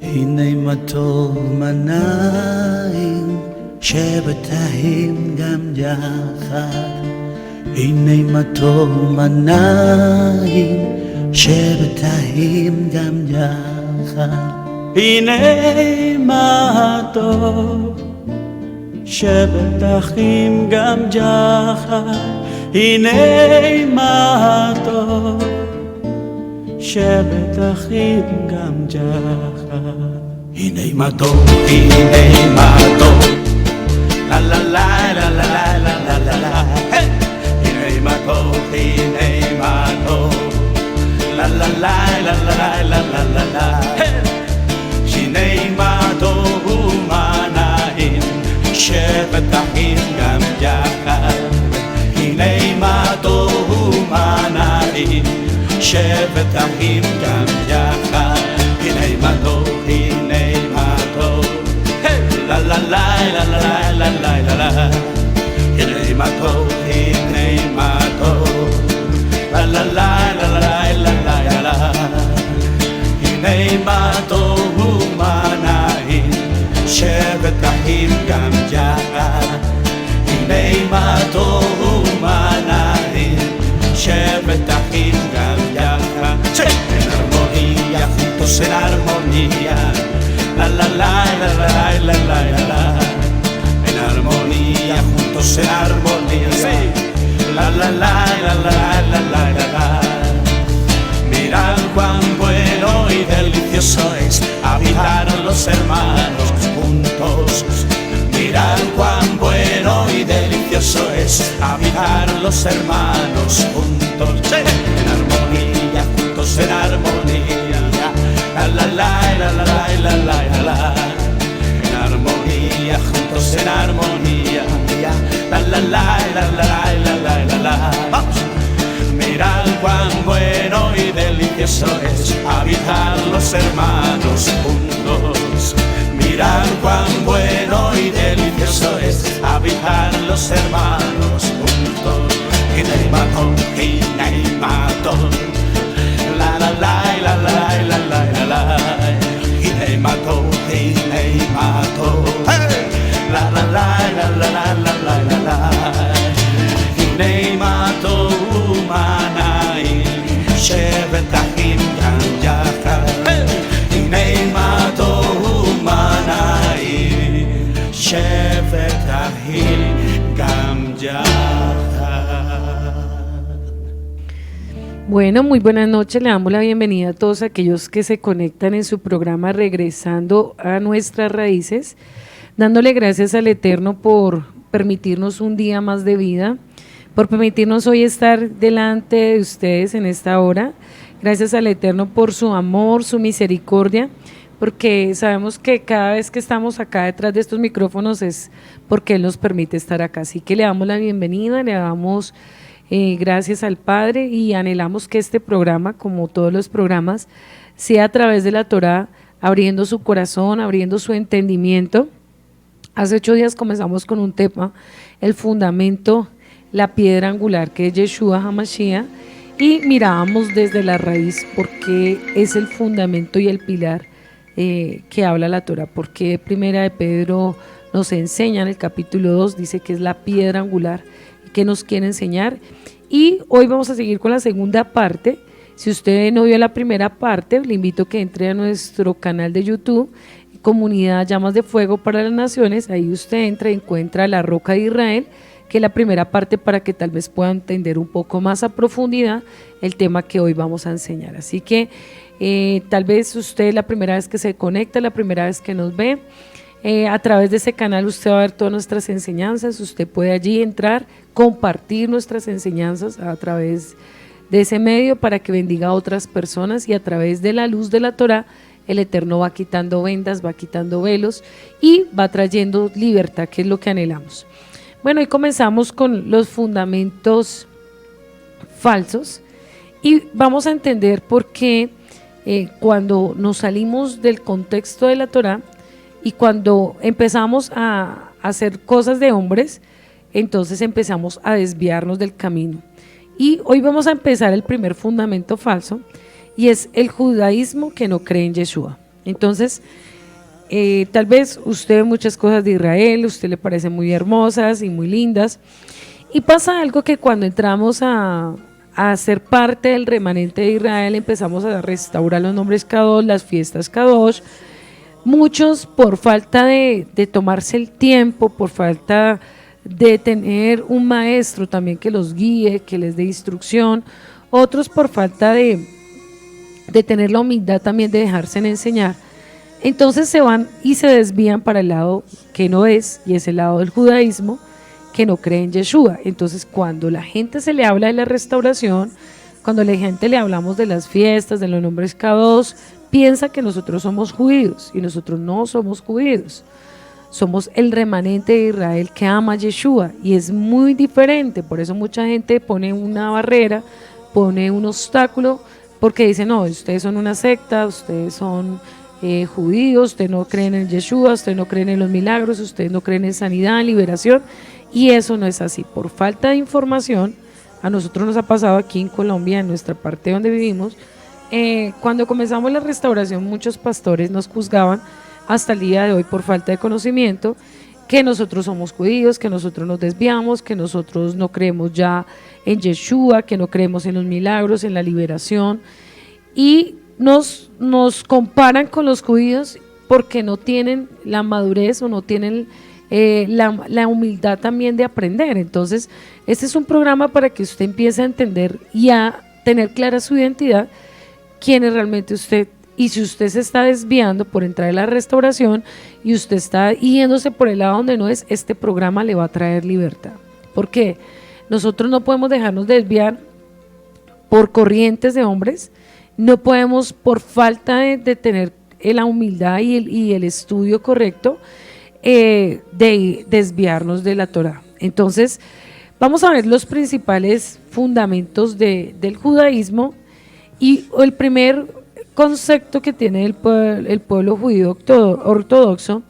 הנה מה טוב מנעים שבטעים גם יחד. הנה מה טוב מנעים שבטעים גם יחד. הנה מה טוב שבטעים גם יחד. הנה מה טוב שבטעים גם יחד. הנה מה טוב, הנה מה טוב, לה לה לה לה לה לה לה לה. הנה מה טוב, הנה מה טוב, לה לה לה לה לה לה לה לה. הנה מה טוב ומה נעים שבטעים גם יחד. הנה מה טוב ומה נעים שבטעים גם יחד. הנה מה טוב, הנה מה טוב, לה לה לה לה לה לה לה לה. הנה מה טוב, הנה מה טוב, לה לה לה לה לה לה לה. הנה מה טוב ומה נעים שבטעים גם יחד. הנה מה טוב ומה נעים שבטעים גם יחד. En armonía, juntos en armonía, la la la la la la la la. En armonía, juntos en armonía, la la la la la la la la. Mirad cuán bueno y delicioso es habitar los hermanos juntos. Mirad cuán bueno y delicioso es habitar los hermanos juntos. En armonía, juntos en armonía, la la la la la la la la. En armonía, juntos en armonía, la la la la la la la la. Vamos. Mirad cuán bueno y delicioso es habitar los hermanos juntos. Mirad cuán bueno y delicioso es habitar los hermanos juntos. Hinei maton, la la la la la la la la. Hinei maton, la la la la la la la la la. Hinei maton umanai shebetachim gam yachad. Hinei maton umanai shebetachim gam yachad. Bueno, muy buenas noches, le damos la bienvenida a todos aquellos que se conectan en su programa Regresando a Nuestras Raíces, dándole gracias al Eterno por permitirnos un día más de vida, por permitirnos hoy estar delante de ustedes en esta hora. Gracias al Eterno por su amor, su misericordia, porque sabemos que cada vez que estamos acá detrás de estos micrófonos es porque Él nos permite estar acá. Así que le damos la bienvenida, le damos gracias al Padre y anhelamos que este programa, como todos los programas, sea a través de la Torá, abriendo su corazón, abriendo su entendimiento. Hace 8 días comenzamos con un tema, el fundamento, la piedra angular, que es Yeshua HaMashiach, y mirábamos desde la raíz porque es el fundamento y el pilar que habla la Torá, porque Primera de Pedro nos enseña en el capítulo 2, dice que es la piedra angular, que nos quiere enseñar. Y hoy vamos a seguir con la segunda parte. Si usted no vio la primera parte, le invito a que entre a nuestro canal de YouTube, Comunidad Llamas de Fuego para las Naciones. Ahí usted entra y encuentra la Roca de Israel, que es la primera parte, para que tal vez pueda entender un poco más a profundidad el tema que hoy vamos a enseñar. Así que tal vez usted la primera vez que se conecta, la primera vez que nos ve, a través de ese canal usted va a ver todas nuestras enseñanzas. Usted puede allí entrar, compartir nuestras enseñanzas a través de ese medio para que bendiga a otras personas, y a través de la luz de la Torá el Eterno va quitando vendas, va quitando velos y va trayendo libertad, que es lo que anhelamos. Bueno, hoy comenzamos con los fundamentos falsos y vamos a entender por qué cuando nos salimos del contexto de la Torá y cuando empezamos a hacer cosas de hombres, entonces empezamos a desviarnos del camino. Y hoy vamos a empezar el primer fundamento falso, y es el judaísmo que no cree en Yeshua. Entonces, tal vez usted ve muchas cosas de Israel, usted le parecen muy hermosas y muy lindas, y pasa algo que cuando entramos a ser parte del remanente de Israel, empezamos a restaurar los nombres Kadosh, las fiestas Kadosh. Muchos, por falta de tomarse el tiempo, por falta de tener un maestro también que los guíe, que les dé instrucción, otros por falta de tener la humildad también de dejarse enseñar, entonces se van y se desvían para el lado que no es, y es el lado del judaísmo, que no cree en Yeshua. Entonces, cuando la gente se le habla de la restauración, cuando la gente le hablamos de las fiestas, de los nombres Kadosh, piensa que nosotros somos judíos, y nosotros no somos judíos. Somos el remanente de Israel que ama a Yeshua, y es muy diferente. Por eso mucha gente pone una barrera, pone un obstáculo, porque dice, no, ustedes son una secta, ustedes son judíos, ustedes no creen en Yeshua, ustedes no creen en los milagros, ustedes no creen en sanidad, en liberación, y eso no es así. Por falta de información, a nosotros nos ha pasado aquí en Colombia, en nuestra parte donde vivimos, cuando comenzamos la restauración, muchos pastores nos juzgaban hasta el día de hoy por falta de conocimiento, que nosotros somos judíos, que nosotros nos desviamos, que nosotros no creemos ya en Yeshua, que no creemos en los milagros, en la liberación, y nos comparan con los judíos porque no tienen la madurez o no tienen la humildad también de aprender. Entonces, este es un programa para que usted empiece a entender y a tener clara su identidad, quién es realmente usted. Y si usted se está desviando por entrar en la restauración y usted está yéndose por el lado donde no es, este programa le va a traer libertad. ¿Por qué? Nosotros no podemos dejarnos desviar por corrientes de hombres, no podemos por falta de tener la humildad y el estudio correcto de desviarnos de la Torah. Entonces, vamos a ver los principales fundamentos del judaísmo, y el primer concepto que tiene el pueblo judío ortodoxo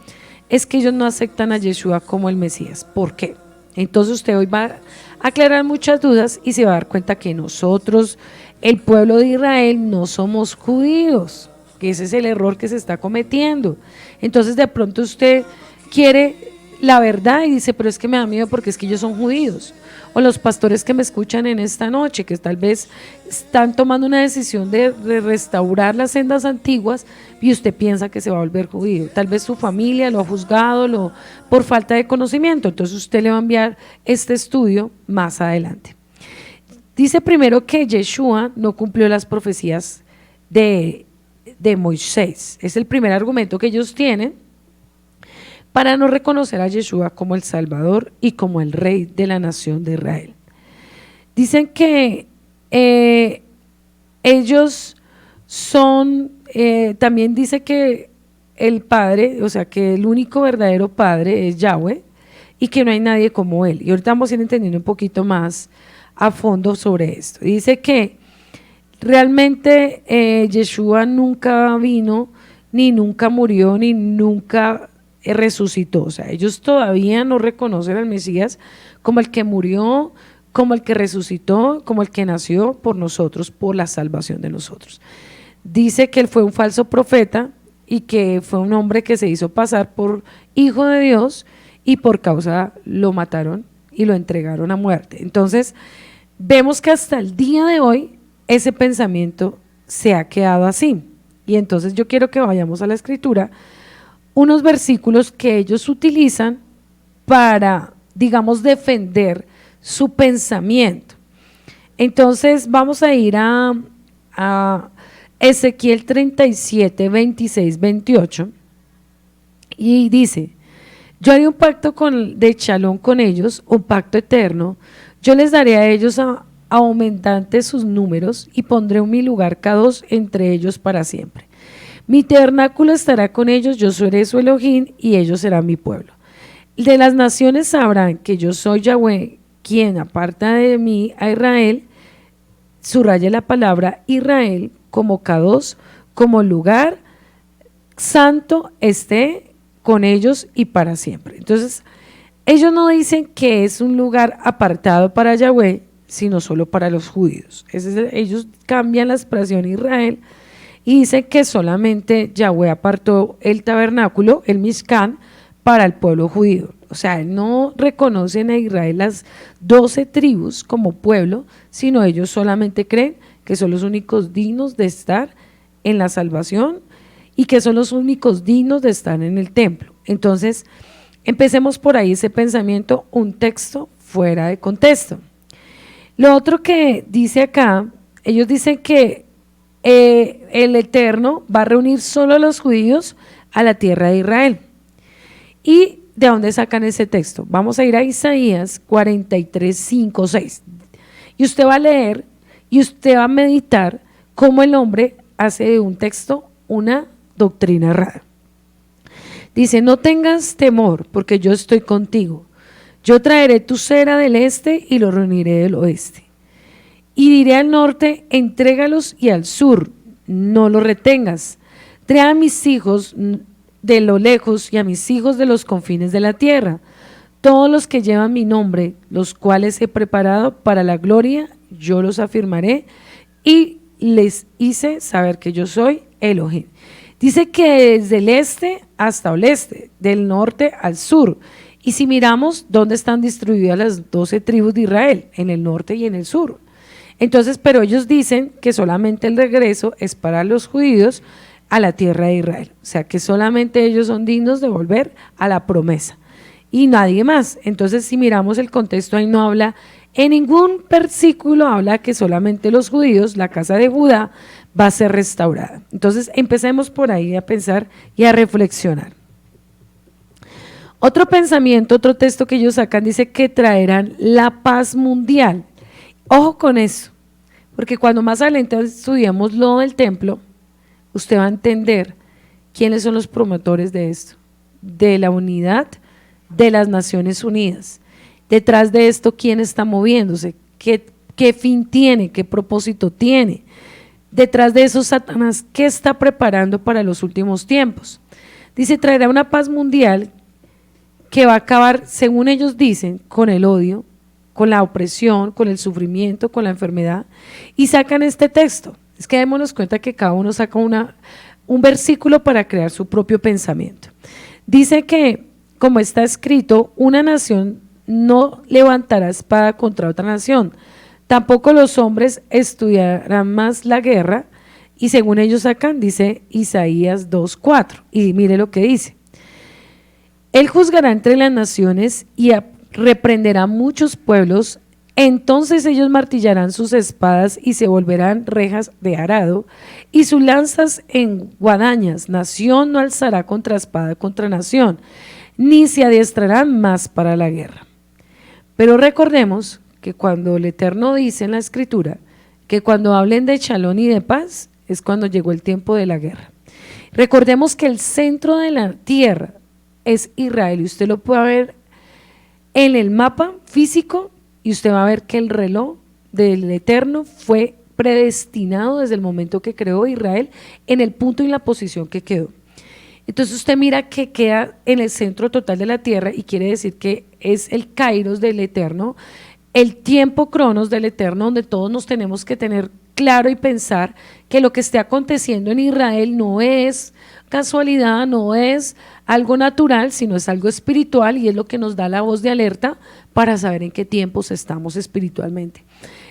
es que ellos no aceptan a Yeshua como el Mesías. ¿Por qué? Entonces usted hoy va a aclarar muchas dudas y se va a dar cuenta que nosotros, el pueblo de Israel, no somos judíos, que ese es el error que se está cometiendo. Entonces de pronto usted quiere la verdad y dice, pero es que me da miedo porque es que ellos son judíos. O los pastores que me escuchan en esta noche, que tal vez están tomando una decisión de restaurar las sendas antiguas, y usted piensa que se va a volver judío. Tal vez su familia lo ha juzgado por falta de conocimiento. Entonces usted le va a enviar este estudio más adelante. Dice primero que Yeshua no cumplió las profecías de Moisés. Es el primer argumento que ellos tienen para no reconocer a Yeshua como el Salvador y como el Rey de la nación de Israel. Dicen que ellos son, también dice que el Padre, o sea que el único verdadero Padre es Yahweh, y que no hay nadie como Él. Y ahorita vamos a ir entendiendo un poquito más a fondo sobre esto. Dice que realmente Yeshua nunca vino, ni nunca murió, ni nunca resucitó. O sea, ellos todavía no reconocen al Mesías como el que murió, como el que resucitó, como el que nació por nosotros, por la salvación de nosotros. Dice que él fue un falso profeta y que fue un hombre que se hizo pasar por hijo de Dios, y por causa lo mataron y lo entregaron a muerte. Entonces vemos que hasta el día de hoy ese pensamiento se ha quedado así. Y entonces yo quiero que vayamos a la Escritura, unos versículos que ellos utilizan para, digamos, defender su pensamiento. Entonces vamos a ir a Ezequiel 37, 26, 28, y dice: yo haré un pacto de Shalom con ellos, un pacto eterno. Yo les daré a ellos aumentantes sus números, y pondré mi lugar Kadosh entre ellos para siempre. Mi tabernáculo estará con ellos, yo seré su Elohim y ellos serán mi pueblo. De las naciones sabrán que yo soy Yahweh, quien aparta de mí a Israel. Subraya la palabra Israel como Kadosh, como lugar santo esté con ellos y para siempre. Entonces, ellos no dicen que es un lugar apartado para Yahweh, sino solo para los judíos. Ellos cambian la expresión Israel y dicen que solamente Yahweh apartó el tabernáculo, el Mishkan, para el pueblo judío. O sea, no reconocen a Israel las 12 tribus como pueblo, sino ellos solamente creen que son los únicos dignos de estar en la salvación y que son los únicos dignos de estar en el templo. Entonces, empecemos por ahí ese pensamiento, un texto fuera de contexto. Lo otro que dice acá, ellos dicen que el Eterno va a reunir solo a los judíos a la tierra de Israel. ¿Y de dónde sacan ese texto? Vamos a ir a Isaías 43, 5, 6. Y usted va a leer y usted va a meditar cómo el hombre hace de un texto una doctrina errada. Dice, no tengas temor, porque yo estoy contigo. Yo traeré tu cera del este y lo reuniré del oeste. Y diré al norte, entrégalos, y al sur, no los retengas. Trae a mis hijos de lo lejos y a mis hijos de los confines de la tierra, todos los que llevan mi nombre, los cuales he preparado para la gloria, yo los afirmaré y les hice saber que yo soy Elohim. Dice que desde el este hasta el oeste, del norte al sur. Y si miramos dónde están distribuidas las 12 tribus de Israel, en el norte y en el sur. Entonces, pero ellos dicen que solamente el regreso es para los judíos a la tierra de Israel. O sea, que solamente ellos son dignos de volver a la promesa y nadie más. Entonces, si miramos el contexto, ahí no habla, en ningún versículo habla que solamente los judíos, la casa de Judá, va a ser restaurada. Entonces, empecemos por ahí a pensar y a reflexionar. Otro pensamiento, otro texto que ellos sacan, dice que traerán la paz mundial. Ojo con eso, porque cuando más adelante estudiamos lo del templo, usted va a entender quiénes son los promotores de esto, de la unidad de las Naciones Unidas. Detrás de esto, ¿quién está moviéndose? ¿Qué fin tiene? ¿Qué propósito tiene? Detrás de eso, Satanás, ¿qué está preparando para los últimos tiempos? Dice, traerá una paz mundial que va a acabar, según ellos dicen, con el odio, con la opresión, con el sufrimiento, con la enfermedad, y sacan este texto. Es que démonos cuenta que cada uno saca un versículo para crear su propio pensamiento. Dice que, como está escrito, una nación no levantará espada contra otra nación, tampoco los hombres estudiarán más la guerra, y según ellos sacan, dice Isaías 2:4, y mire lo que dice. Él juzgará entre las naciones y reprenderá muchos pueblos. Entonces ellos martillarán sus espadas y se volverán rejas de arado y sus lanzas en guadañas. Nación no alzará contra espada contra nación, ni se adiestrarán más para la guerra. Pero recordemos que cuando el Eterno dice en la Escritura que cuando hablen de shalom y de paz es cuando llegó el tiempo de la guerra. Recordemos que el centro de la tierra es Israel y usted lo puede ver en el mapa físico. Y usted va a ver que el reloj del Eterno fue predestinado desde el momento que creó Israel en el punto y la posición que quedó. Entonces usted mira que queda en el centro total de la tierra y quiere decir que es el kairos del Eterno, el tiempo cronos del Eterno, donde todos nos tenemos que tener claro y pensar que lo que esté aconteciendo en Israel no es casualidad, no es algo natural, sino es algo espiritual y es lo que nos da la voz de alerta para saber en qué tiempos estamos espiritualmente.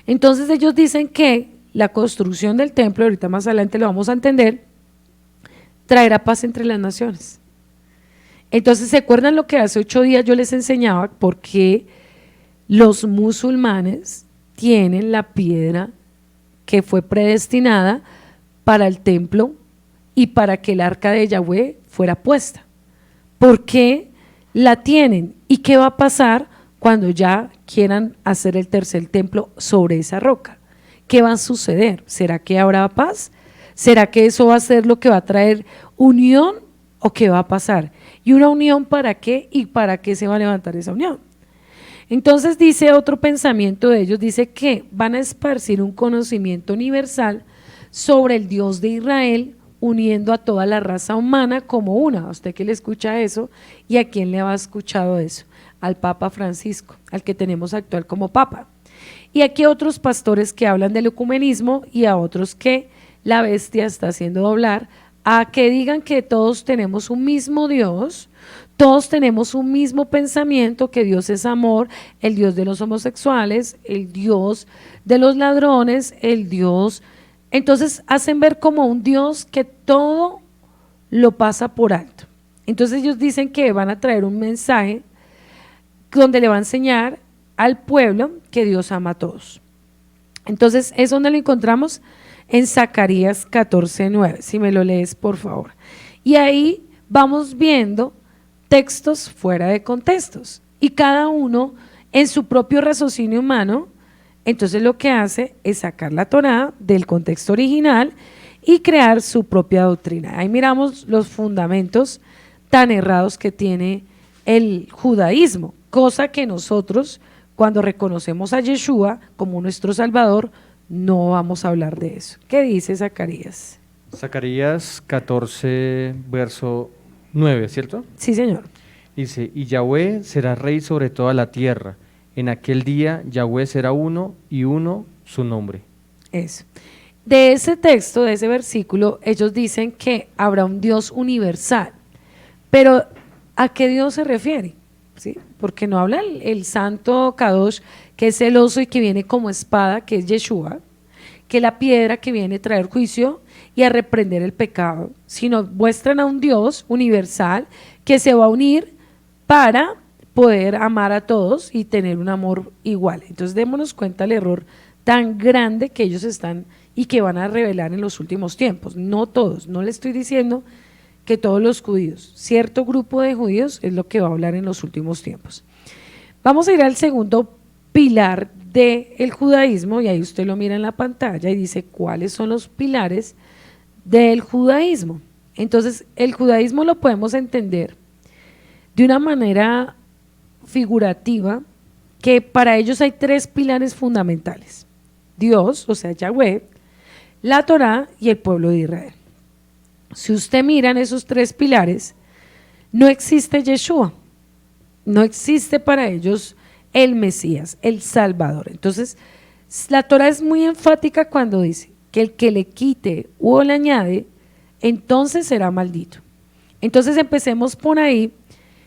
Entonces ellos dicen que la construcción del templo, ahorita más adelante lo vamos a entender, traerá paz entre las naciones. Entonces, ¿se acuerdan lo que hace 8 días yo les enseñaba? Porque los musulmanes tienen la piedra que fue predestinada para el templo y para que el arca de Yahweh fuera puesta. ¿Por qué la tienen? ¿Y qué va a pasar cuando ya quieran hacer el tercer templo sobre esa roca? ¿Qué va a suceder? ¿Será que habrá paz? ¿Será que eso va a ser lo que va a traer unión o qué va a pasar? ¿Y una unión para qué? ¿Y para qué se va a levantar esa unión? Entonces dice otro pensamiento de ellos, dice que van a esparcir un conocimiento universal sobre el Dios de Israel, uniendo a toda la raza humana como una. ¿A usted que le escucha eso? ¿Y a quién le ha escuchado eso? Al Papa Francisco, al que tenemos actual como Papa. Y aquí otros pastores que hablan del ecumenismo y a otros que la bestia está haciendo doblar a que digan que todos tenemos un mismo Dios, todos tenemos un mismo pensamiento, que Dios es amor, el Dios de los homosexuales, el Dios de los ladrones, el Dios. Entonces hacen ver como un Dios que todo lo pasa por alto. Entonces ellos dicen que van a traer un mensaje donde le va a enseñar al pueblo que Dios ama a todos. Entonces es donde lo encontramos en Zacarías 14:9, si me lo lees por favor. Y ahí vamos viendo textos fuera de contextos y cada uno en su propio raciocinio humano. Entonces lo que hace es sacar la Torá del contexto original y crear su propia doctrina. Ahí miramos los fundamentos tan errados que tiene el judaísmo, cosa que nosotros, cuando reconocemos a Yeshua como nuestro Salvador, no vamos a hablar de eso. ¿Qué dice Zacarías? Zacarías 14, verso 9, ¿cierto? Sí, señor. Dice, y Yahweh será rey sobre toda la tierra. En aquel día Yahweh será uno y uno su nombre. Eso. De ese texto, de ese versículo, ellos dicen que habrá un Dios universal. Pero ¿a qué Dios se refiere? ¿Sí? Porque no habla el santo Kadosh, que es celoso y que viene como espada, que es Yeshua, que la piedra que viene a traer juicio y a reprender el pecado, sino muestran a un Dios universal que se va a unir para poder amar a todos y tener un amor igual. Entonces démonos cuenta del error tan grande que ellos están y que van a revelar en los últimos tiempos. No todos, no le estoy diciendo que todos los judíos, cierto grupo de judíos es lo que va a hablar en los últimos tiempos. Vamos a ir al segundo pilar del judaísmo, y ahí usted lo mira en la pantalla y dice cuáles son los pilares del judaísmo. Entonces el judaísmo lo podemos entender de una manera figurativa, que para ellos hay tres pilares fundamentales: Dios, o sea Yahweh, la Torá y el pueblo de Israel. Si usted mira en esos tres pilares, no existe Yeshua, no existe para ellos el Mesías, el Salvador. Entonces, la Torá es muy enfática cuando dice que el que le quite o le añade, entonces será maldito. Entonces empecemos por ahí,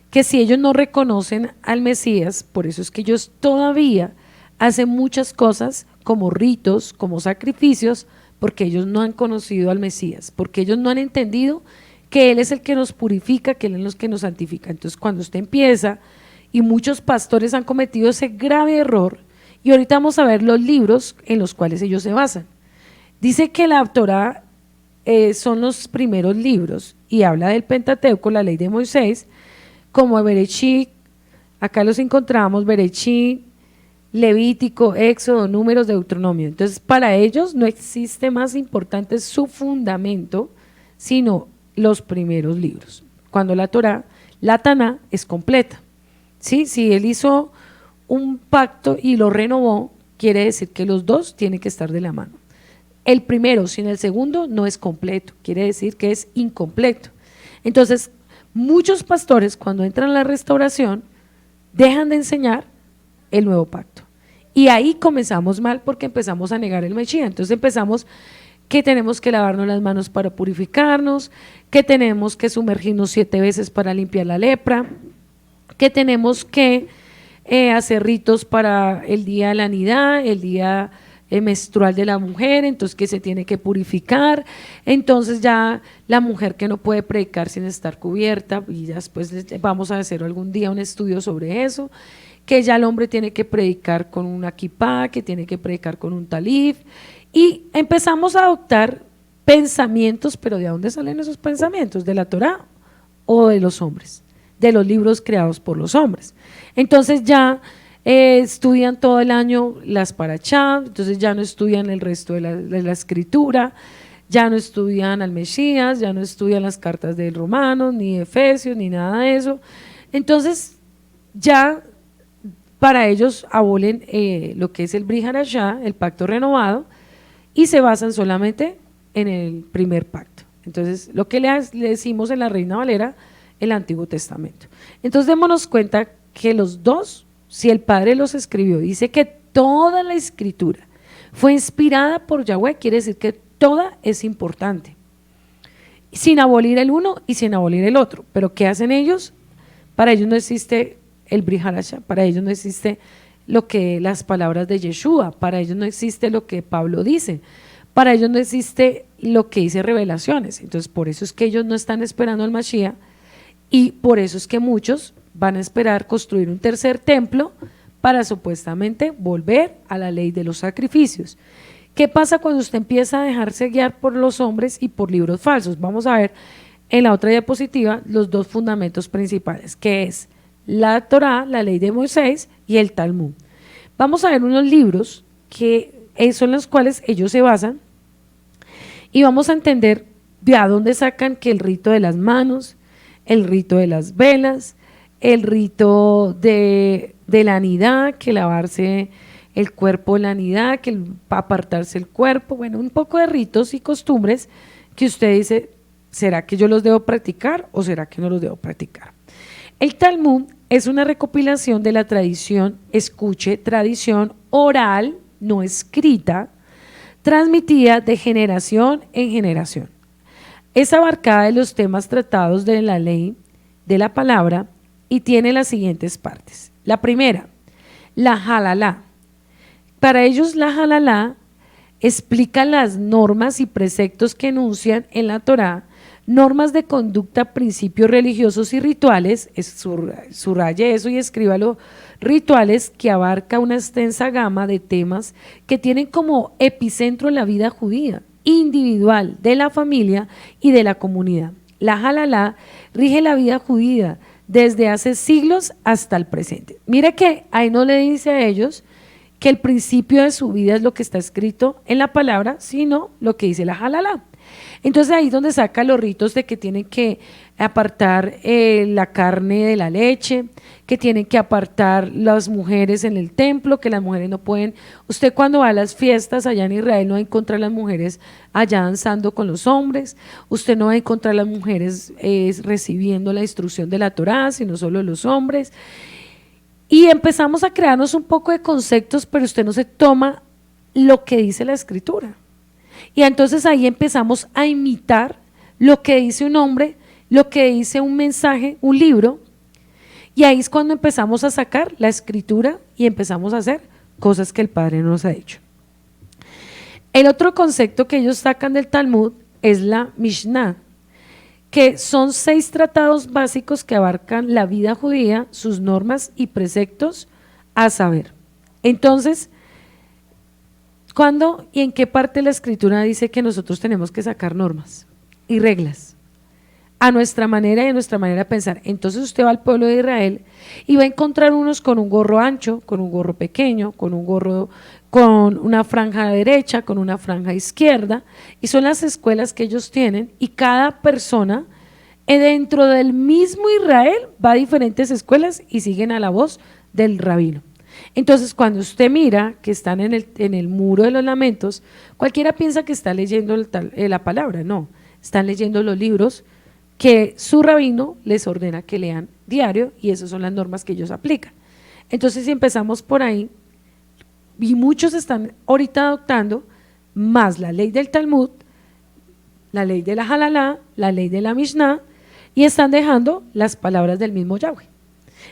que si ellos no reconocen al Mesías, por eso es que ellos todavía hacen muchas cosas como ritos, como sacrificios, porque ellos no han conocido al Mesías, porque ellos no han entendido que Él es el que nos purifica, que Él es el que nos santifica. Entonces cuando usted empieza, y muchos pastores han cometido ese grave error, y ahorita vamos a ver los libros en los cuales ellos se basan. Dice que la Torá son los primeros libros, y habla del Pentateuco, la ley de Moisés, como Bereshit, acá los encontramos, Bereshit, Levítico, Éxodo, Números, Deuteronomio. Entonces para ellos no existe más importante su fundamento, sino los primeros libros. Cuando la Torá, la Taná, es completa. ¿Sí? Si él hizo un pacto y lo renovó, quiere decir que los dos tienen que estar de la mano. El primero sin el segundo no es completo, quiere decir que es incompleto. Entonces muchos pastores, cuando entran a la restauración, dejan de enseñar el nuevo pacto. Y ahí comenzamos mal, porque empezamos a negar el Mesías. Entonces empezamos que tenemos que lavarnos las manos para purificarnos, que tenemos que sumergirnos 7 veces para limpiar la lepra, que tenemos que hacer ritos para el día de la nidá, el día menstrual de la mujer, entonces que se tiene que purificar. Entonces ya la mujer que no puede predicar sin estar cubierta, y ya después vamos a hacer algún día un estudio sobre eso, que ya el hombre tiene que predicar con una kipá, que tiene que predicar con un talif, y empezamos a adoptar pensamientos. Pero ¿de dónde salen esos pensamientos? ¿De la Torá o de los hombres? De los libros creados por los hombres. Entonces ya estudian todo el año las parachá, entonces ya no estudian el resto de la escritura, ya no estudian al Mesías, ya no estudian las cartas de Romanos, ni de Efesios, ni nada de eso. Entonces ya para ellos abolen lo que es el Brit Hadashah, el pacto renovado, y se basan solamente en el primer pacto. Entonces lo que le decimos en la Reina Valera, el Antiguo Testamento. Entonces démonos cuenta que los dos, si el Padre los escribió, dice que toda la escritura fue inspirada por Yahweh, quiere decir que toda es importante, sin abolir el uno y sin abolir el otro. Pero ¿qué hacen ellos? Para ellos no existe el Brit Hadashah, para ellos no existe lo que las palabras de Yeshua, para ellos no existe lo que Pablo dice, para ellos no existe lo que dice Revelaciones. Entonces por eso es que ellos no están esperando al Mashiach, y por eso es que muchos van a esperar construir un tercer templo para supuestamente volver a la ley de los sacrificios. ¿Qué pasa cuando usted empieza a dejarse guiar por los hombres y por libros falsos? Vamos a ver en la otra diapositiva los dos fundamentos principales, que es la Torá, la ley de Moisés, y el Talmud. Vamos a ver unos libros que son los cuales ellos se basan, y vamos a entender de a dónde sacan que el rito de las manos, el rito de las velas, el rito de la anidad, que lavarse el cuerpo de la anidad, que apartarse el cuerpo, bueno, un poco de ritos y costumbres que usted dice, ¿será que yo los debo practicar o será que no los debo practicar? El Talmud es una recopilación de la tradición, escuche, tradición oral, no escrita, transmitida de generación en generación. Es abarcada de los temas tratados de la ley, de la palabra, y tiene las siguientes partes. La primera, la halalá. Para ellos la halalá explica las normas y preceptos que enuncian en la Torá, normas de conducta, principios religiosos y rituales, subraye eso y escríbalo, rituales que abarca una extensa gama de temas que tienen como epicentro la vida judía, individual, de la familia y de la comunidad. La halalá rige la vida judía desde hace siglos hasta el presente. Mire que ahí no le dice a ellos que el principio de su vida es lo que está escrito en la palabra, sino lo que dice la halalá. Entonces ahí es donde saca los ritos de que tienen que apartar la carne de la leche, que tienen que apartar las mujeres en el templo, que las mujeres no pueden, usted cuando va a las fiestas allá en Israel no va a encontrar las mujeres allá danzando con los hombres, usted no va a encontrar las mujeres recibiendo la instrucción de la Torá, sino solo los hombres. Y empezamos a crearnos un poco de conceptos, pero usted no se toma lo que dice la escritura. Y entonces ahí empezamos a imitar lo que dice un hombre, lo que dice un mensaje, un libro, y ahí es cuando empezamos a sacar la escritura y empezamos a hacer cosas que el Padre nos ha dicho. El otro concepto que ellos sacan del Talmud es la Mishnah, que son 6 tratados básicos que abarcan la vida judía, sus normas y preceptos a saber. Entonces, ¿cuándo y en qué parte de la escritura dice que nosotros tenemos que sacar normas y reglas a nuestra manera y a nuestra manera de pensar? Entonces usted va al pueblo de Israel y va a encontrar unos con un gorro ancho, con un gorro pequeño, con un gorro con una franja derecha, con una franja izquierda, y son las escuelas que ellos tienen, y cada persona dentro del mismo Israel va a diferentes escuelas y siguen a la voz del rabino. Entonces cuando usted mira que están en el muro de los lamentos, cualquiera piensa que está leyendo la palabra, no, están leyendo los libros que su rabino les ordena que lean diario, y esas son las normas que ellos aplican. Entonces si empezamos por ahí, y muchos están ahorita adoptando más la ley del Talmud, la ley de la halalá, la ley de la Mishnah, y están dejando las palabras del mismo Yahweh.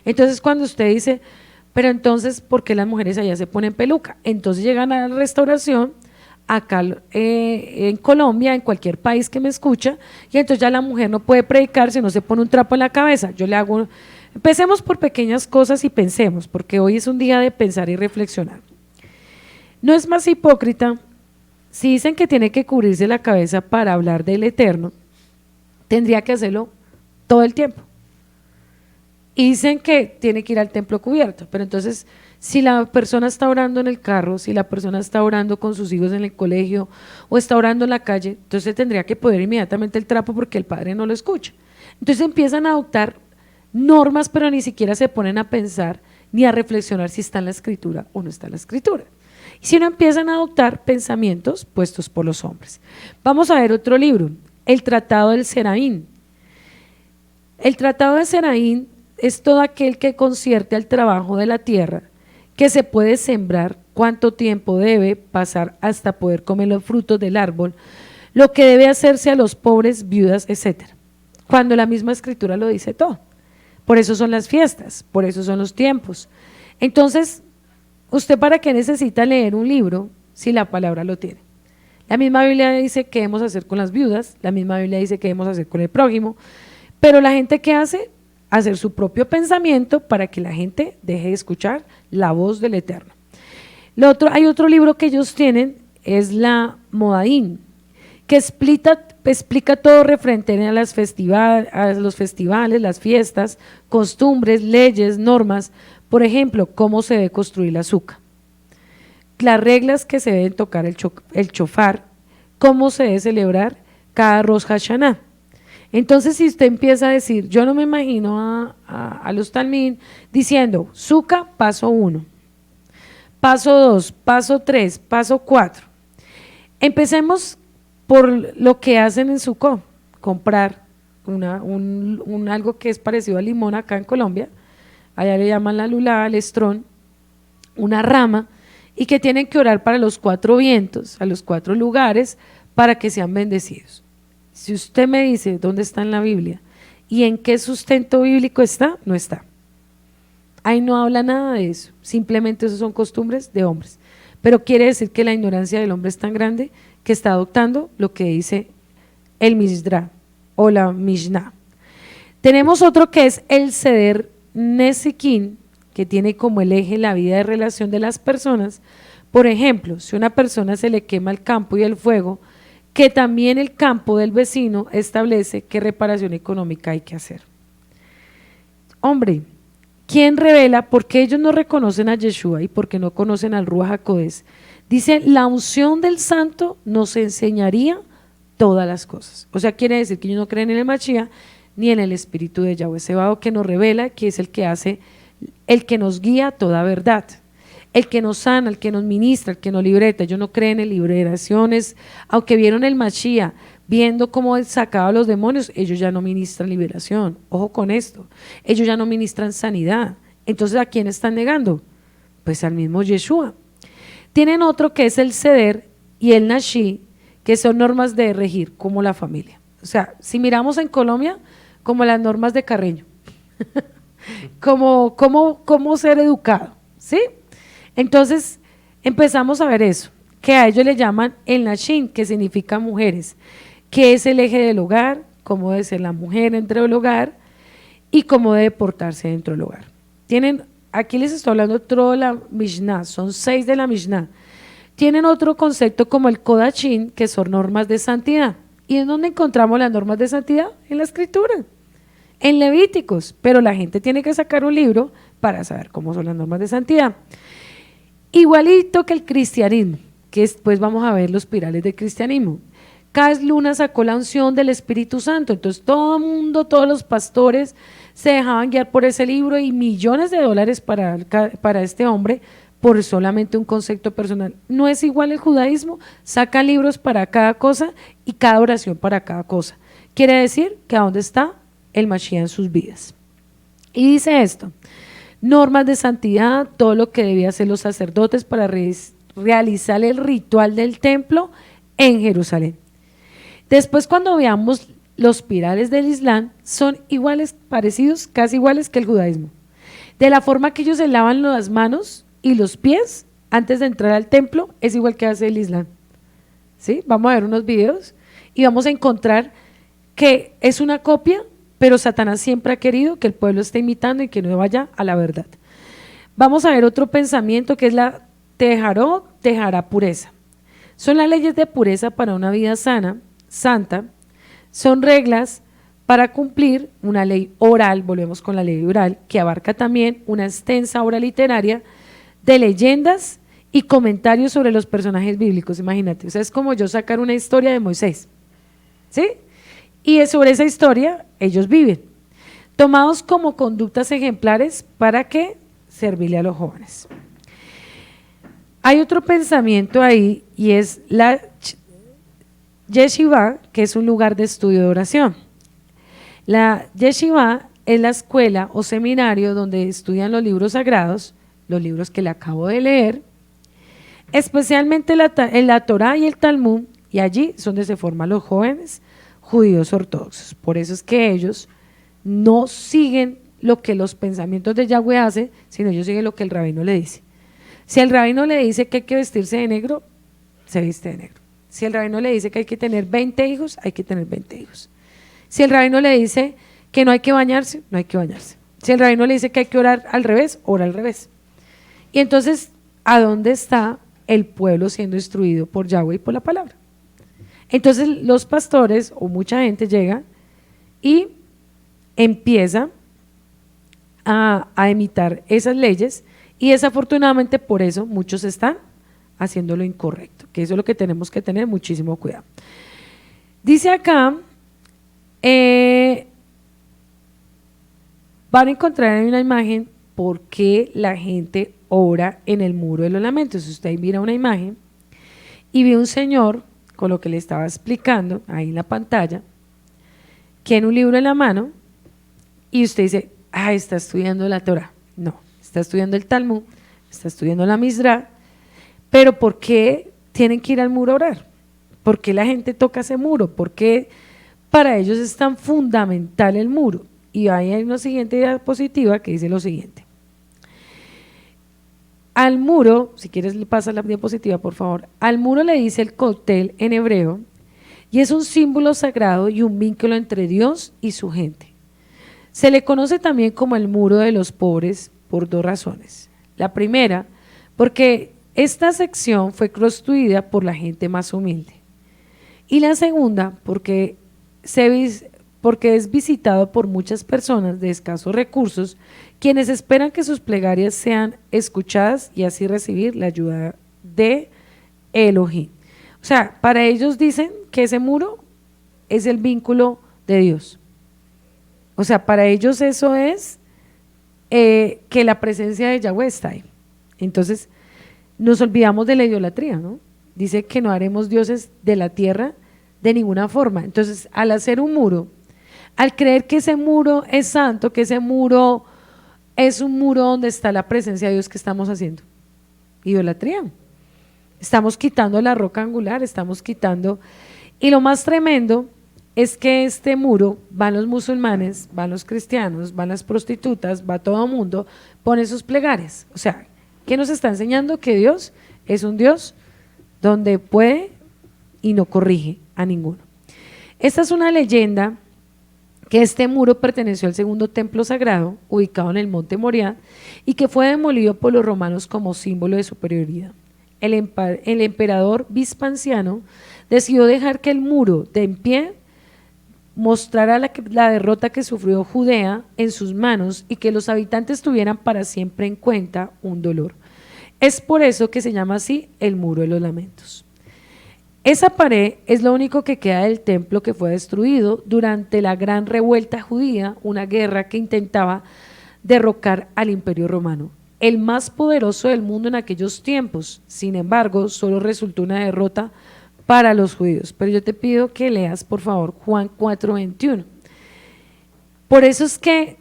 Entonces cuando usted dice, pero entonces, ¿por qué las mujeres allá se ponen peluca? Entonces llegan a la restauración, acá en Colombia, en cualquier país que me escucha, y entonces ya la mujer no puede predicar si no se pone un trapo en la cabeza. Yo le hago, empecemos por pequeñas cosas y pensemos, porque hoy es un día de pensar y reflexionar. ¿No es más hipócrita si dicen que tiene que cubrirse la cabeza para hablar del Eterno? Tendría que hacerlo todo el tiempo. Y dicen que tiene que ir al templo cubierto, pero entonces si la persona está orando en el carro, si la persona está orando con sus hijos en el colegio o está orando en la calle, entonces tendría que poner inmediatamente el trapo porque el padre no lo escucha. Entonces empiezan a adoptar normas, pero ni siquiera se ponen a pensar ni a reflexionar si está en la escritura o no está en la escritura. Y si no, empiezan a adoptar pensamientos puestos por los hombres. Vamos a ver otro libro, el Tratado del Seraín. El Tratado de Seraín es todo aquel que concierte al trabajo de la tierra, que se puede sembrar cuánto tiempo debe pasar hasta poder comer los frutos del árbol, lo que debe hacerse a los pobres, viudas, etcétera. Cuando la misma escritura lo dice todo. Por eso son las fiestas, por eso son los tiempos. Entonces, ¿usted para qué necesita leer un libro si la palabra lo tiene? La misma Biblia dice qué debemos hacer con las viudas, la misma Biblia dice qué debemos hacer con el prójimo, pero la gente ¿qué hace? Hacer su propio pensamiento para que la gente deje de escuchar la voz del Eterno. Hay otro libro que ellos tienen, es la Modaín, que explica todo referente a los festivales, las fiestas, costumbres, leyes, normas, por ejemplo, cómo se debe construir la azúcar, las reglas que se deben tocar el chofar, cómo se debe celebrar cada Rosh Hashanah. Entonces, si usted empieza a decir, yo no me imagino a los Talmid diciendo, Sukkah, paso 1, paso 2, paso 3, paso 4. Empecemos por lo que hacen en Sukkot, comprar algo que es parecido al limón acá en Colombia, allá le llaman la lulá, el estrón, una rama, y que tienen que orar para los 4 vientos, a los 4 lugares, para que sean bendecidos. Si usted me dice dónde está en la Biblia y en qué sustento bíblico está, no está. Ahí no habla nada de eso, simplemente eso son costumbres de hombres. Pero quiere decir que la ignorancia del hombre es tan grande que está adoptando lo que dice el Mishdra o la Mishnah. Tenemos otro que es el Seder Nezikin, que tiene como el eje la vida de relación de las personas. Por ejemplo, si a una persona se le quema el campo y el fuego, que también el campo del vecino establece qué reparación económica hay que hacer. Hombre, ¿quién revela por qué ellos no reconocen a Yeshua y por qué no conocen al Ruach HaKodesh? Dice, la unción del santo nos enseñaría todas las cosas. O sea, quiere decir que ellos no creen en el Mashiach ni en el espíritu de Yahweh Sebaot, que nos revela, que es el que hace, el que nos guía a toda verdad, el que nos sana, el que nos ministra, el que nos libreta. Ellos no creen en liberaciones, aunque vieron el Mashiach, viendo cómo sacaba a los demonios, ellos ya no ministran liberación. Ojo con esto, ellos ya no ministran sanidad. Entonces, ¿a quién están negando? Pues al mismo Yeshua. Tienen otro que es el Seder y el Nashi, que son normas de regir, como la familia. O sea, si miramos en Colombia, como las normas de Carreño, como ser educado, ¿sí? Entonces, empezamos a ver eso, que a ellos le llaman el Nashin, que significa mujeres, que es el eje del hogar, cómo debe ser la mujer dentro del hogar y cómo debe portarse dentro del hogar. Aquí les estoy hablando otro de la Mishnah, son 6 de la Mishnah. Tienen otro concepto como el Kodachim, que son normas de santidad. ¿Y en dónde encontramos las normas de santidad? En la Escritura, en Levíticos, pero la gente tiene que sacar un libro para saber cómo son las normas de santidad. Igualito que el cristianismo, que después vamos a ver los pirales del cristianismo. Cada luna sacó la unción del Espíritu Santo, entonces todo el mundo, todos los pastores se dejaban guiar por ese libro y millones de dólares para este hombre por solamente un concepto personal. No es igual el judaísmo, saca libros para cada cosa y cada oración para cada cosa. Quiere decir que a dónde está el Mashiach en sus vidas. Y dice esto, normas de santidad, todo lo que debían hacer los sacerdotes para realizar el ritual del templo en Jerusalén. Después, cuando veamos los pirales del Islam, son iguales, parecidos, casi iguales que el judaísmo. De la forma que ellos se lavan las manos y los pies antes de entrar al templo, es igual que hace el Islam. ¿Sí? Vamos a ver unos videos y vamos a encontrar que es una copia, pero Satanás siempre ha querido que el pueblo esté imitando y que no vaya a la verdad. Vamos a ver otro pensamiento que es la tejará pureza. Son las leyes de pureza para una vida sana, santa, son reglas para cumplir una ley oral, volvemos con la ley oral, que abarca también una extensa obra literaria de leyendas y comentarios sobre los personajes bíblicos, imagínate, o sea, es como yo sacar una historia de Moisés, ¿sí? Y sobre esa historia ellos viven, tomados como conductas ejemplares para que servirle a los jóvenes. Hay otro pensamiento ahí y es la Yeshiva, que es un lugar de estudio de oración. La Yeshiva es la escuela o seminario donde estudian los libros sagrados, los libros que le acabo de leer, especialmente en la Torá y el Talmud, y allí es donde se forman los jóvenes judíos ortodoxos. Por eso es que ellos no siguen lo que los pensamientos de Yahweh hacen, sino ellos siguen lo que el rabino le dice. Si el rabino le dice que hay que vestirse de negro, se viste de negro. Si el rabino le dice que hay que tener 20 hijos, hay que tener 20 hijos. Si el rabino le dice que no hay que bañarse, no hay que bañarse. Si el rabino le dice que hay que orar al revés, ora al revés. Y entonces, ¿a dónde está el pueblo siendo instruido por Yahweh y por la palabra? Entonces los pastores o mucha gente llega y empieza a imitar esas leyes, y desafortunadamente por eso muchos están haciendo lo incorrecto, que eso es lo que tenemos que tener muchísimo cuidado. Dice acá, van a encontrar en una imagen por qué la gente ora en el muro de los lamentos. Usted mira una imagen y ve un señor con lo que le estaba explicando ahí en la pantalla, que tiene un libro en la mano, y usted dice, está estudiando la Torah. No, está estudiando el Talmud, está estudiando la Misra. Pero ¿por qué tienen que ir al muro a orar? ¿Por qué la gente toca ese muro? ¿Por qué para ellos es tan fundamental el muro? Y ahí hay una siguiente diapositiva que dice lo siguiente. Al muro, si quieres le pasa la diapositiva por favor, al muro le dice el cótel en hebreo, y es un símbolo sagrado y un vínculo entre Dios y su gente. Se le conoce también como el muro de los pobres por dos razones. La primera, porque esta sección fue construida por la gente más humilde. Y la segunda, porque es visitado por muchas personas de escasos recursos, quienes esperan que sus plegarias sean escuchadas y así recibir la ayuda de Elohim. O sea, para ellos dicen que ese muro es el vínculo de Dios. O sea, para ellos eso es que la presencia de Yahweh está ahí. Entonces, nos olvidamos de la idolatría, ¿no? Dice que no haremos dioses de la tierra de ninguna forma. Entonces, al hacer un muro, al creer que ese muro es santo, que ese muro es un muro donde está la presencia de Dios, ¿qué estamos haciendo? Idolatría. Estamos quitando la roca angular, estamos quitando. Y lo más tremendo es que este muro van los musulmanes, van los cristianos, van las prostitutas, va todo el mundo, pone sus plegarias. O sea, ¿qué nos está enseñando? Que Dios es un Dios donde puede y no corrige a ninguno. Esta es una leyenda que este muro perteneció al segundo templo sagrado, ubicado en el monte Moriah, y que fue demolido por los romanos como símbolo de superioridad. El emperador Vespasiano decidió dejar que el muro de en pie mostrara la derrota que sufrió Judea en sus manos y que los habitantes tuvieran para siempre en cuenta un dolor. Es por eso que se llama así el Muro de los Lamentos. Esa pared es lo único que queda del templo que fue destruido durante la gran revuelta judía, una guerra que intentaba derrocar al Imperio Romano, el más poderoso del mundo en aquellos tiempos. Sin embargo, solo resultó una derrota para los judíos. Pero yo te pido que leas por favor Juan 4:21. Por eso es que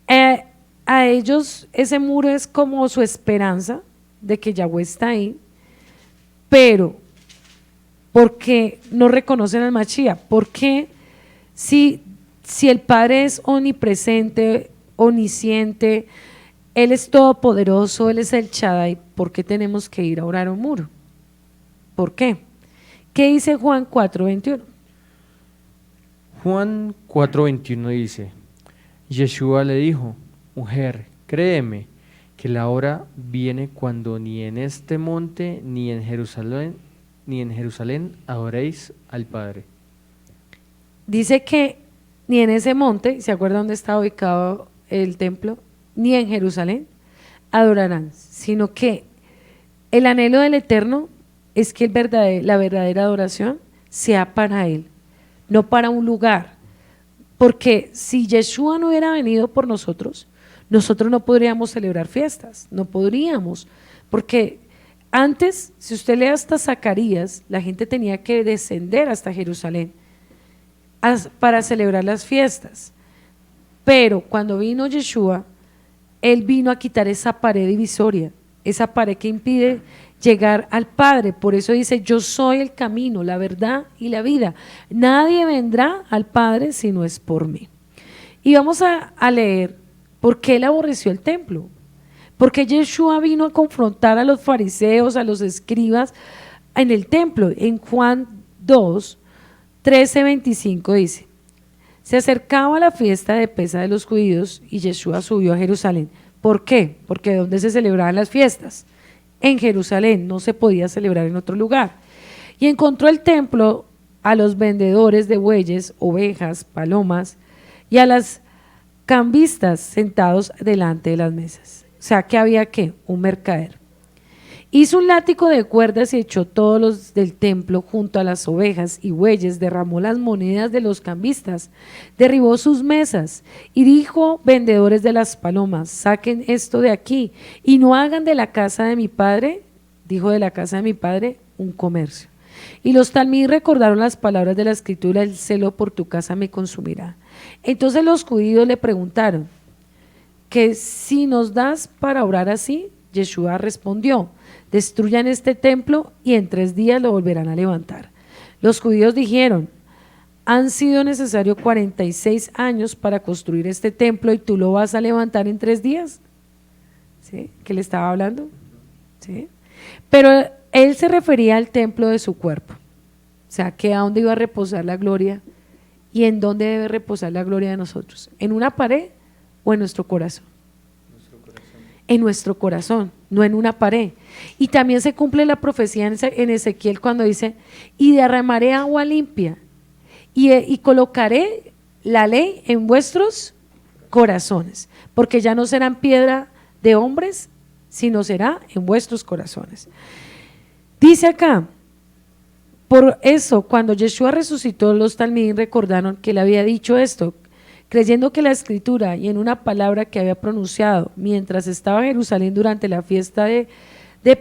a ellos ese muro es como su esperanza de que Yahweh está ahí, pero porque no reconocen al Mashiach. Porque si el Padre es omnipresente, omnisciente, Él es todopoderoso, Él es el Shaddai, ¿por qué tenemos que ir a orar a un muro? ¿Por qué? ¿Qué dice Juan 4:21? Juan 4:21 dice, Yeshua le dijo, mujer, créeme que la hora viene cuando ni en este monte ni en Jerusalén adoréis al Padre. Dice que ni en ese monte, ¿se acuerdan dónde está ubicado el templo? Ni en Jerusalén adorarán, sino que el anhelo del Eterno es que la verdadera adoración sea para Él, no para un lugar. Porque si Yeshua no hubiera venido por nosotros, nosotros no podríamos celebrar fiestas, no podríamos, porque antes, si usted lee hasta Zacarías, la gente tenía que descender hasta Jerusalén para celebrar las fiestas. Pero cuando vino Yeshua, Él vino a quitar esa pared divisoria esa pared que impide llegar al Padre. Por eso dice, yo soy el camino, la verdad y la vida. Nadie vendrá al Padre si no es por mí. Y vamos a leer por qué él aborreció el templo. Porque Yeshua vino a confrontar a los fariseos, a los escribas en el templo. En Juan 2, 13, 25 dice, se acercaba la fiesta de Pesa de los judíos y Yeshua subió a Jerusalén. ¿Por qué? Porque ¿dónde se celebraban las fiestas? En Jerusalén, no se podía celebrar en otro lugar. Y encontró el templo a los vendedores de bueyes, ovejas, palomas y a las cambistas sentados delante de las mesas. O sea, que había ¿qué? Un mercader. Hizo un látigo de cuerdas y echó todos los del templo junto a las ovejas y bueyes, derramó las monedas de los cambistas, derribó sus mesas y dijo, vendedores de las palomas, saquen esto de aquí y no hagan de la casa de mi padre, dijo de la casa de mi padre, un comercio. Y los talmid recordaron las palabras de la escritura, el celo por tu casa me consumirá. Entonces los judíos le preguntaron, que si nos das para orar así, Yeshua respondió, destruyan este templo y en 3 días lo volverán a levantar. Los judíos dijeron, han sido necesarios 46 años para construir este templo y tú lo vas a levantar en 3 días. ¿Sí? ¿Qué le estaba hablando? ¿Sí? Pero él se refería al templo de su cuerpo. O sea, que a dónde iba a reposar la gloria y en dónde debe reposar la gloria de nosotros. ¿En una pared o en nuestro corazón? En nuestro corazón, no en una pared. Y también se cumple la profecía en Ezequiel cuando dice, y derramaré agua limpia y colocaré la ley en vuestros corazones, porque ya no serán piedra de hombres, sino será en vuestros corazones. Dice acá, por eso cuando Yeshua resucitó, los talmid recordaron que él había dicho esto, creyendo que la escritura y en una palabra que había pronunciado mientras estaba en Jerusalén durante la fiesta de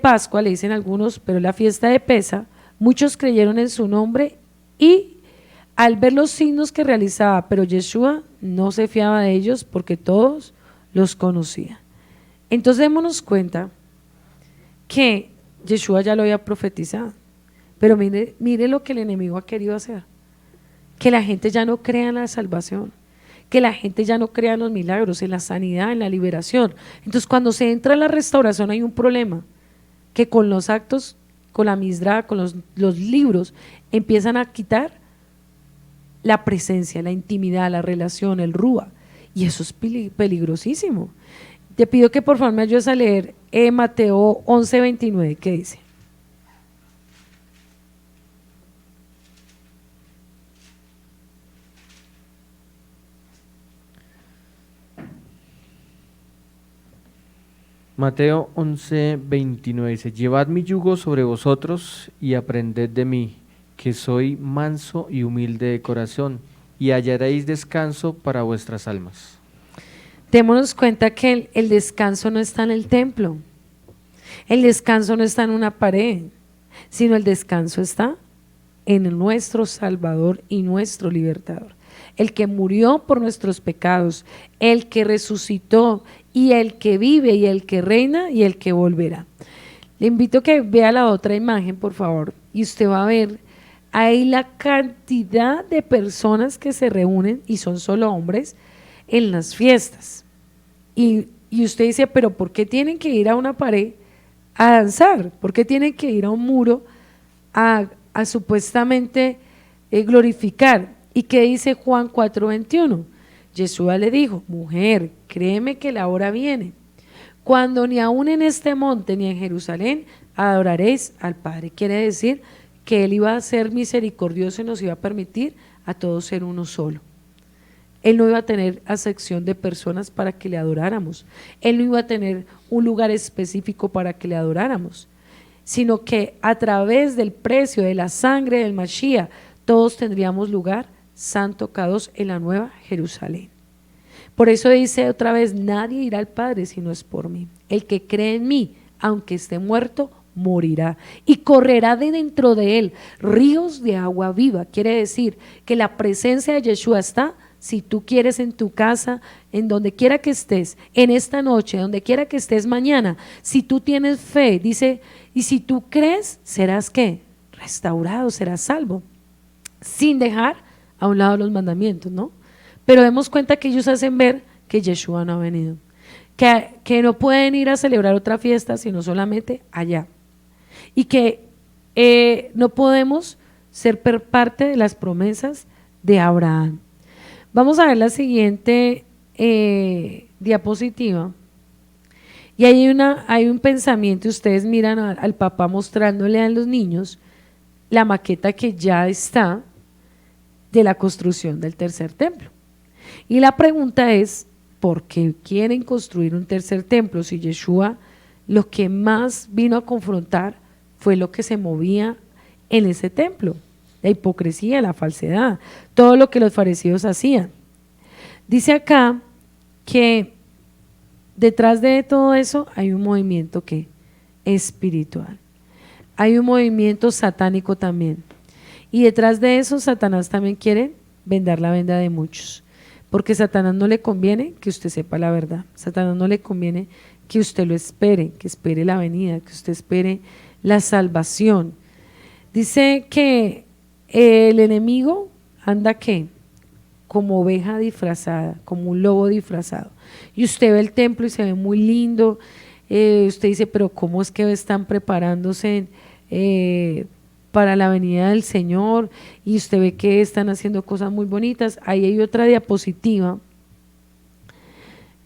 Pascua, le dicen algunos, pero la fiesta de Pesa, muchos creyeron en su nombre y al ver los signos que realizaba, pero Yeshua no se fiaba de ellos porque todos los conocía. Entonces démonos cuenta que Yeshua ya lo había profetizado, pero mire lo que el enemigo ha querido hacer, que la gente ya no crea en la salvación, que la gente ya no crea en los milagros, en la sanidad, en la liberación. Entonces cuando se entra en la restauración hay un problema, que con los actos, con la misdra, con los libros, empiezan a quitar la presencia, la intimidad, la relación, el rúa, y eso es peligrosísimo. Te pido que por favor me ayudes a leer Mateo 11:29, ¿qué dice? Mateo 11:29 dice, llevad mi yugo sobre vosotros y aprended de mí, que soy manso y humilde de corazón, y hallaréis descanso para vuestras almas. Démonos cuenta que el descanso no está en el templo, el descanso no está en una pared, sino el descanso está en nuestro Salvador y nuestro Libertador, el que murió por nuestros pecados, el que resucitó y el que vive y el que reina y el que volverá. Le invito a que vea la otra imagen, por favor, y usted va a ver ahí la cantidad de personas que se reúnen, y son solo hombres, en las fiestas. Y usted dice, pero ¿por qué tienen que ir a una pared a danzar? ¿Por qué tienen que ir a un muro a supuestamente glorificar? ¿Y qué dice Juan 4:21? Yeshua le dijo, mujer, créeme que la hora viene, cuando ni aún en este monte ni en Jerusalén adoraréis al Padre. Quiere decir que Él iba a ser misericordioso y nos iba a permitir a todos ser uno solo. Él no iba a tener acepción de personas para que le adoráramos, Él no iba a tener un lugar específico para que le adoráramos, sino que a través del precio de la sangre del Mashiach, todos tendríamos lugar santo Kadosh en la nueva Jerusalén. Por eso dice otra vez, nadie irá al Padre si no es por mí. El que cree en mí, aunque esté muerto, morirá y correrá de dentro de él ríos de agua viva. Quiere decir que la presencia de Yeshua está si tú quieres en tu casa, en donde quiera que estés, en esta noche, donde quiera que estés mañana, si tú tienes fe, dice, y si tú crees, serás ¿qué? Restaurado, serás salvo, sin dejar a un lado los mandamientos, ¿no? Pero demos cuenta que ellos hacen ver que Yeshua no ha venido, que no pueden ir a celebrar otra fiesta, sino solamente allá, y que no podemos ser parte de las promesas de Abraham. Vamos a ver la siguiente diapositiva. Y hay un pensamiento, ustedes miran al papá mostrándole a los niños la maqueta que ya está de la construcción del tercer templo. Y la pregunta es, ¿por qué quieren construir un tercer templo si Yeshua lo que más vino a confrontar fue lo que se movía en ese templo? La hipocresía, la falsedad, todo lo que los fariseos hacían. Dice acá que detrás de todo eso hay un movimiento que espiritual, hay un movimiento satánico también, y detrás de eso Satanás también quiere vendar la venda de muchos, porque a Satanás no le conviene que usted sepa la verdad, a Satanás no le conviene que usted lo espere, que espere la venida, que usted espere la salvación. Dice que el enemigo anda ¿qué? Como oveja disfrazada, como un lobo disfrazado. Y usted ve el templo y se ve muy lindo. Usted dice, pero ¿cómo es que están preparándose para la venida del Señor? Y usted ve que están haciendo cosas muy bonitas. Ahí hay otra diapositiva.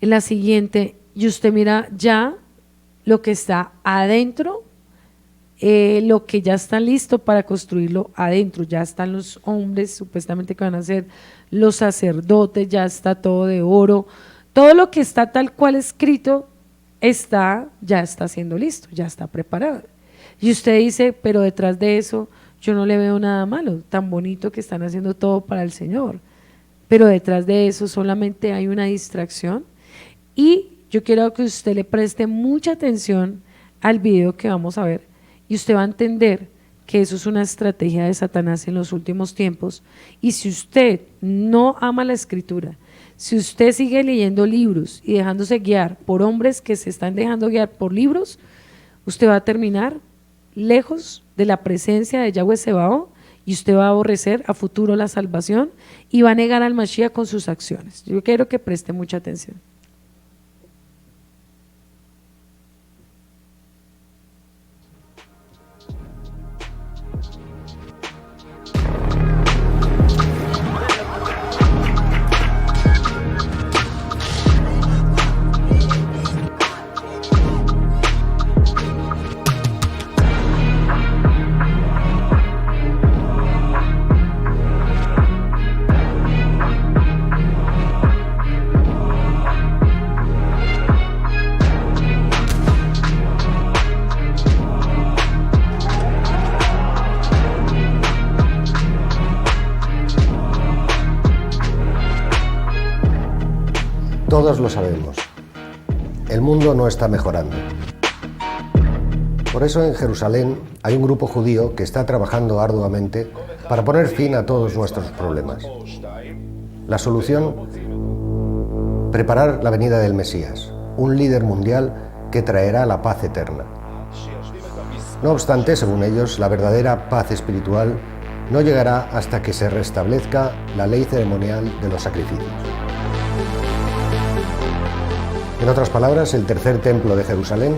En la siguiente, y usted mira ya lo que está adentro, lo que ya está listo para construirlo adentro, ya están los hombres supuestamente que van a ser los sacerdotes, ya está todo de oro, todo lo que está tal cual escrito ya está siendo listo, ya está preparado. Y usted dice, pero detrás de eso yo no le veo nada malo, tan bonito que están haciendo todo para el Señor, pero detrás de eso solamente hay una distracción. Y yo quiero que usted le preste mucha atención al video que vamos a ver, y usted va a entender que eso es una estrategia de Satanás en los últimos tiempos. Y si usted no ama la escritura, si usted sigue leyendo libros y dejándose guiar por hombres que se están dejando guiar por libros, usted va a terminar lejos de la presencia de Yahweh Sebaot, y usted va a aborrecer a futuro la salvación y va a negar al Mashiach con sus acciones. Yo quiero que preste mucha atención. Todos lo sabemos, el mundo no está mejorando. Por eso en Jerusalén hay un grupo judío que está trabajando arduamente para poner fin a todos nuestros problemas. La solución: preparar la venida del Mesías, un líder mundial que traerá la paz eterna. No obstante, según ellos, la verdadera paz espiritual no llegará hasta que se restablezca la ley ceremonial de los sacrificios. En otras palabras, el tercer templo de Jerusalén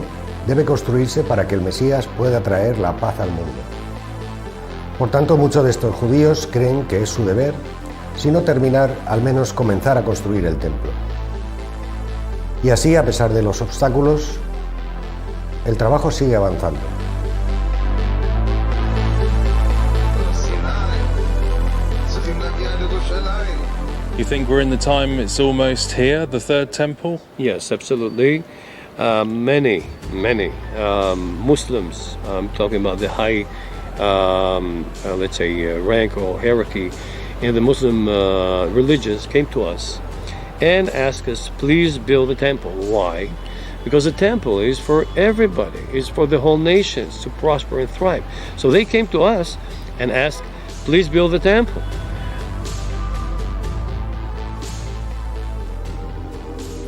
debe construirse para que el Mesías pueda traer la paz al mundo. Por tanto, muchos de estos judíos creen que es su deber, si no terminar, al menos comenzar a construir el templo. Y así, a pesar de los obstáculos, el trabajo sigue avanzando. You think we're in the time it's almost here, the third temple? Yes, absolutely. Many Muslims, I'm talking about the high, let's say, rank or hierarchy in the Muslim religions, came to us and asked us, please build a temple. Why? Because the temple is for everybody. It's for the whole nations to prosper and thrive. So they came to us and asked, please build a temple.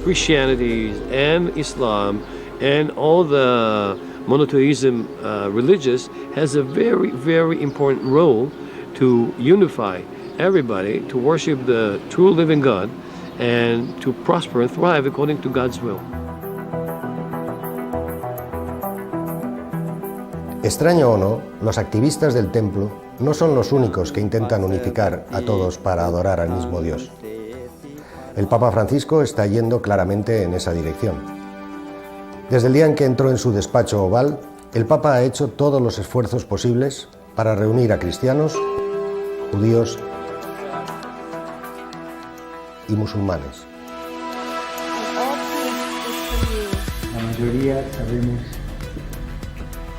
Christianity and Islam and all the monotheism religions has a very, very important role to unify everybody, to worship the true living God, and to prosper and thrive according to God's will. Extraño o no, los activistas del templo no son los únicos que intentan unificar a todos para adorar al mismo Dios. El Papa Francisco está yendo claramente en esa dirección. Desde el día en que entró en su despacho oval, el Papa ha hecho todos los esfuerzos posibles para reunir a cristianos, judíos y musulmanes. La mayoría sabemos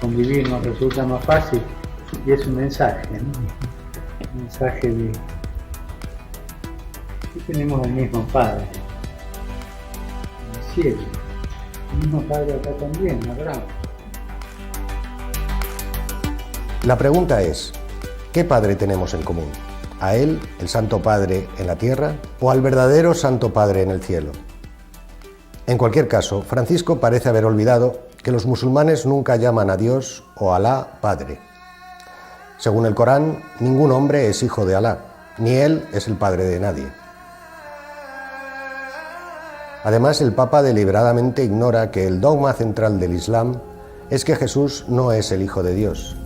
convivir, nos resulta más fácil y es un mensaje, ¿no? Un mensaje de que tenemos el mismo Padre en el cielo, el mismo Padre acá también, Abraham. La pregunta es, ¿qué Padre tenemos en común? ¿A Él, el Santo Padre, en la tierra, o al verdadero Santo Padre en el cielo? En cualquier caso, Francisco parece haber olvidado que los musulmanes nunca llaman a Dios o Alá Padre. Según el Corán, ningún hombre es hijo de Alá, ni Él es el padre de nadie. Además, el Papa deliberadamente ignora que el dogma central del Islam es que Jesús no es el Hijo de Dios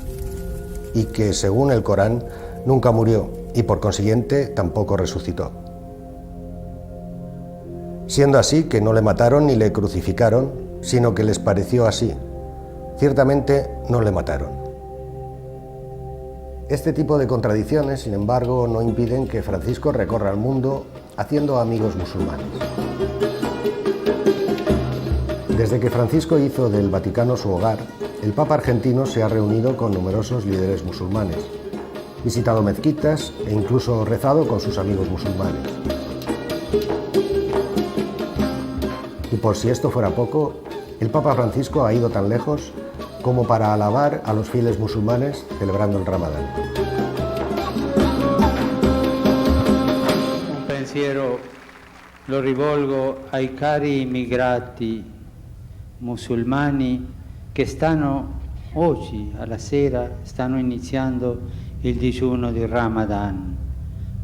y que, según el Corán, nunca murió y, por consiguiente, tampoco resucitó. Siendo así que no le mataron ni le crucificaron, sino que les pareció así. Ciertamente no le mataron. Este tipo de contradicciones, sin embargo, no impiden que Francisco recorra el mundo haciendo amigos musulmanes. Desde que Francisco hizo del Vaticano su hogar, el Papa argentino se ha reunido con numerosos líderes musulmanes, visitado mezquitas e incluso rezado con sus amigos musulmanes. Y por si esto fuera poco, el Papa Francisco ha ido tan lejos como para alabar a los fieles musulmanes celebrando el Ramadán. Un pensiero lo rivolgo ai cari immigrati musulmani che oggi alla sera stanno iniziando il digiuno di Ramadan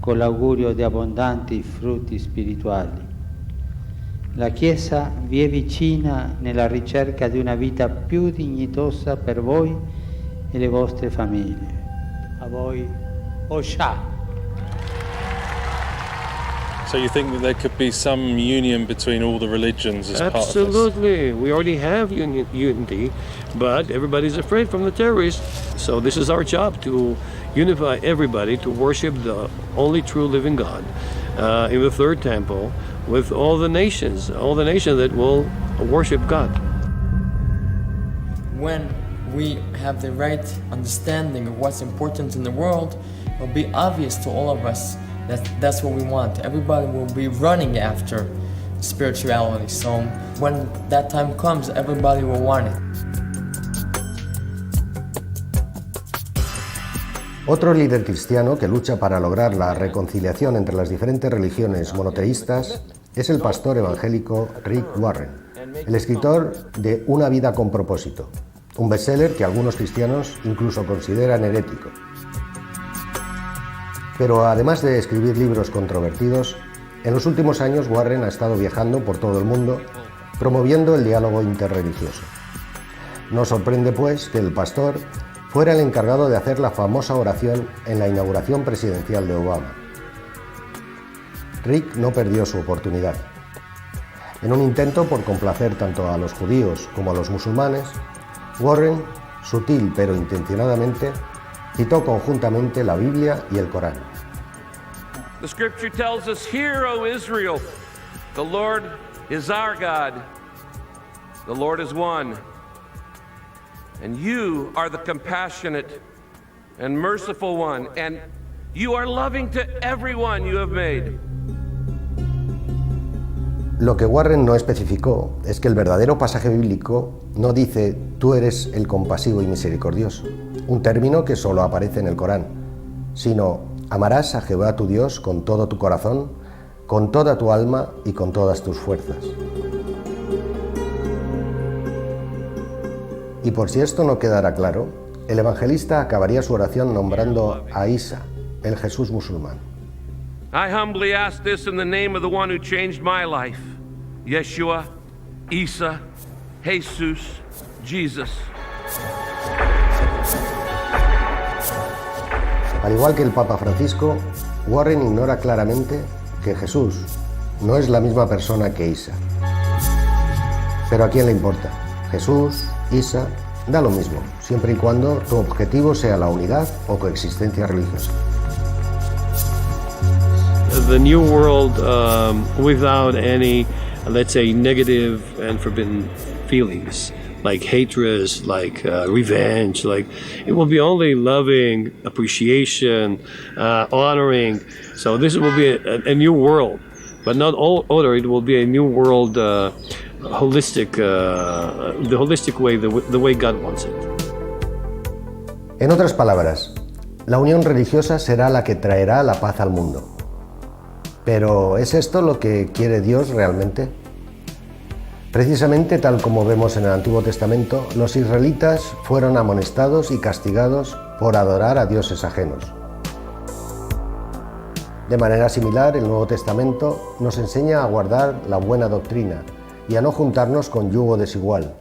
con l'augurio di abbondanti frutti spirituali. La Chiesa vi è vicina nella ricerca di una vita più dignitosa per voi e le vostre famiglie. A voi, Osha. So you think that there could be some union between all the religions as part of this? Absolutely. We already have unity, but everybody's afraid from the terrorists. So this is our job, to unify everybody to worship the only true living God in the third temple with all the nations that will worship God. When we have the right understanding of what's important in the world, it will be obvious to all of us that that's what we want. Everybody will be running after spirituality. So when that time comes, everybody will want it. Otro líder cristiano que lucha para lograr la reconciliación entre las diferentes religiones monoteístas es el pastor evangélico Rick Warren, el escritor de Una vida con propósito, un bestseller que algunos cristianos incluso consideran herético. Pero además de escribir libros controvertidos, en los últimos años Warren ha estado viajando por todo el mundo promoviendo el diálogo interreligioso. No sorprende, pues, que el pastor fuera el encargado de hacer la famosa oración en la inauguración presidencial de Obama. Rick no perdió su oportunidad. En un intento por complacer tanto a los judíos como a los musulmanes, Warren, sutil pero intencionadamente, citó conjuntamente la Biblia y el Corán. The scripture tells us, "Hear, O Israel, the Lord is our God. The Lord is one. And you are the compassionate and merciful one, and you are loving to everyone you have made." Lo que Warren no especificó es que el verdadero pasaje bíblico no dice «tú eres el compasivo y misericordioso», un término que solo aparece en el Corán, sino «amarás a Jehová tu Dios con todo tu corazón, con toda tu alma y con todas tus fuerzas. Y por si esto no quedara claro, el evangelista acabaría su oración nombrando a Isa, el Jesús musulmán. I humbly ask this in the name of the one who changed my life, Yeshua, Isa, Jesus, Jesus. Al igual que el Papa Francisco, Warren ignora claramente que Jesús no es la misma persona que Isa. Pero ¿a quién le importa? Jesús, Isa, da lo mismo, siempre y cuando tu objetivo sea la unidad o coexistencia religiosa. The new world without any, let's say, negative and forbidden feelings, like hatred, like revenge, like it will be only loving, appreciation, honoring. So this will be a new world, but not all order. It will be a new world, holistic, the holistic way, the way God wants it. En otras palabras, la unión religiosa será la que traerá la paz al mundo. Pero ¿es esto lo que quiere Dios realmente? Precisamente tal como vemos en el Antiguo Testamento, los israelitas fueron amonestados y castigados por adorar a dioses ajenos. De manera similar, el Nuevo Testamento nos enseña a guardar la buena doctrina y a no juntarnos con yugo desigual,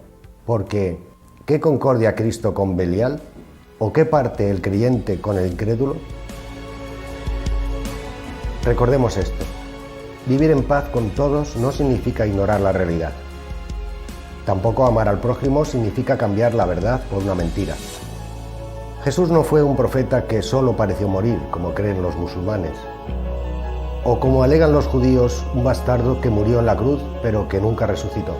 porque ¿qué concordia Cristo con Belial? ¿O qué parte el creyente con el incrédulo? Recordemos esto, vivir en paz con todos no significa ignorar la realidad. Tampoco amar al prójimo significa cambiar la verdad por una mentira. Jesús no fue un profeta que solo pareció morir, como creen los musulmanes, o como alegan los judíos, un bastardo que murió en la cruz pero que nunca resucitó.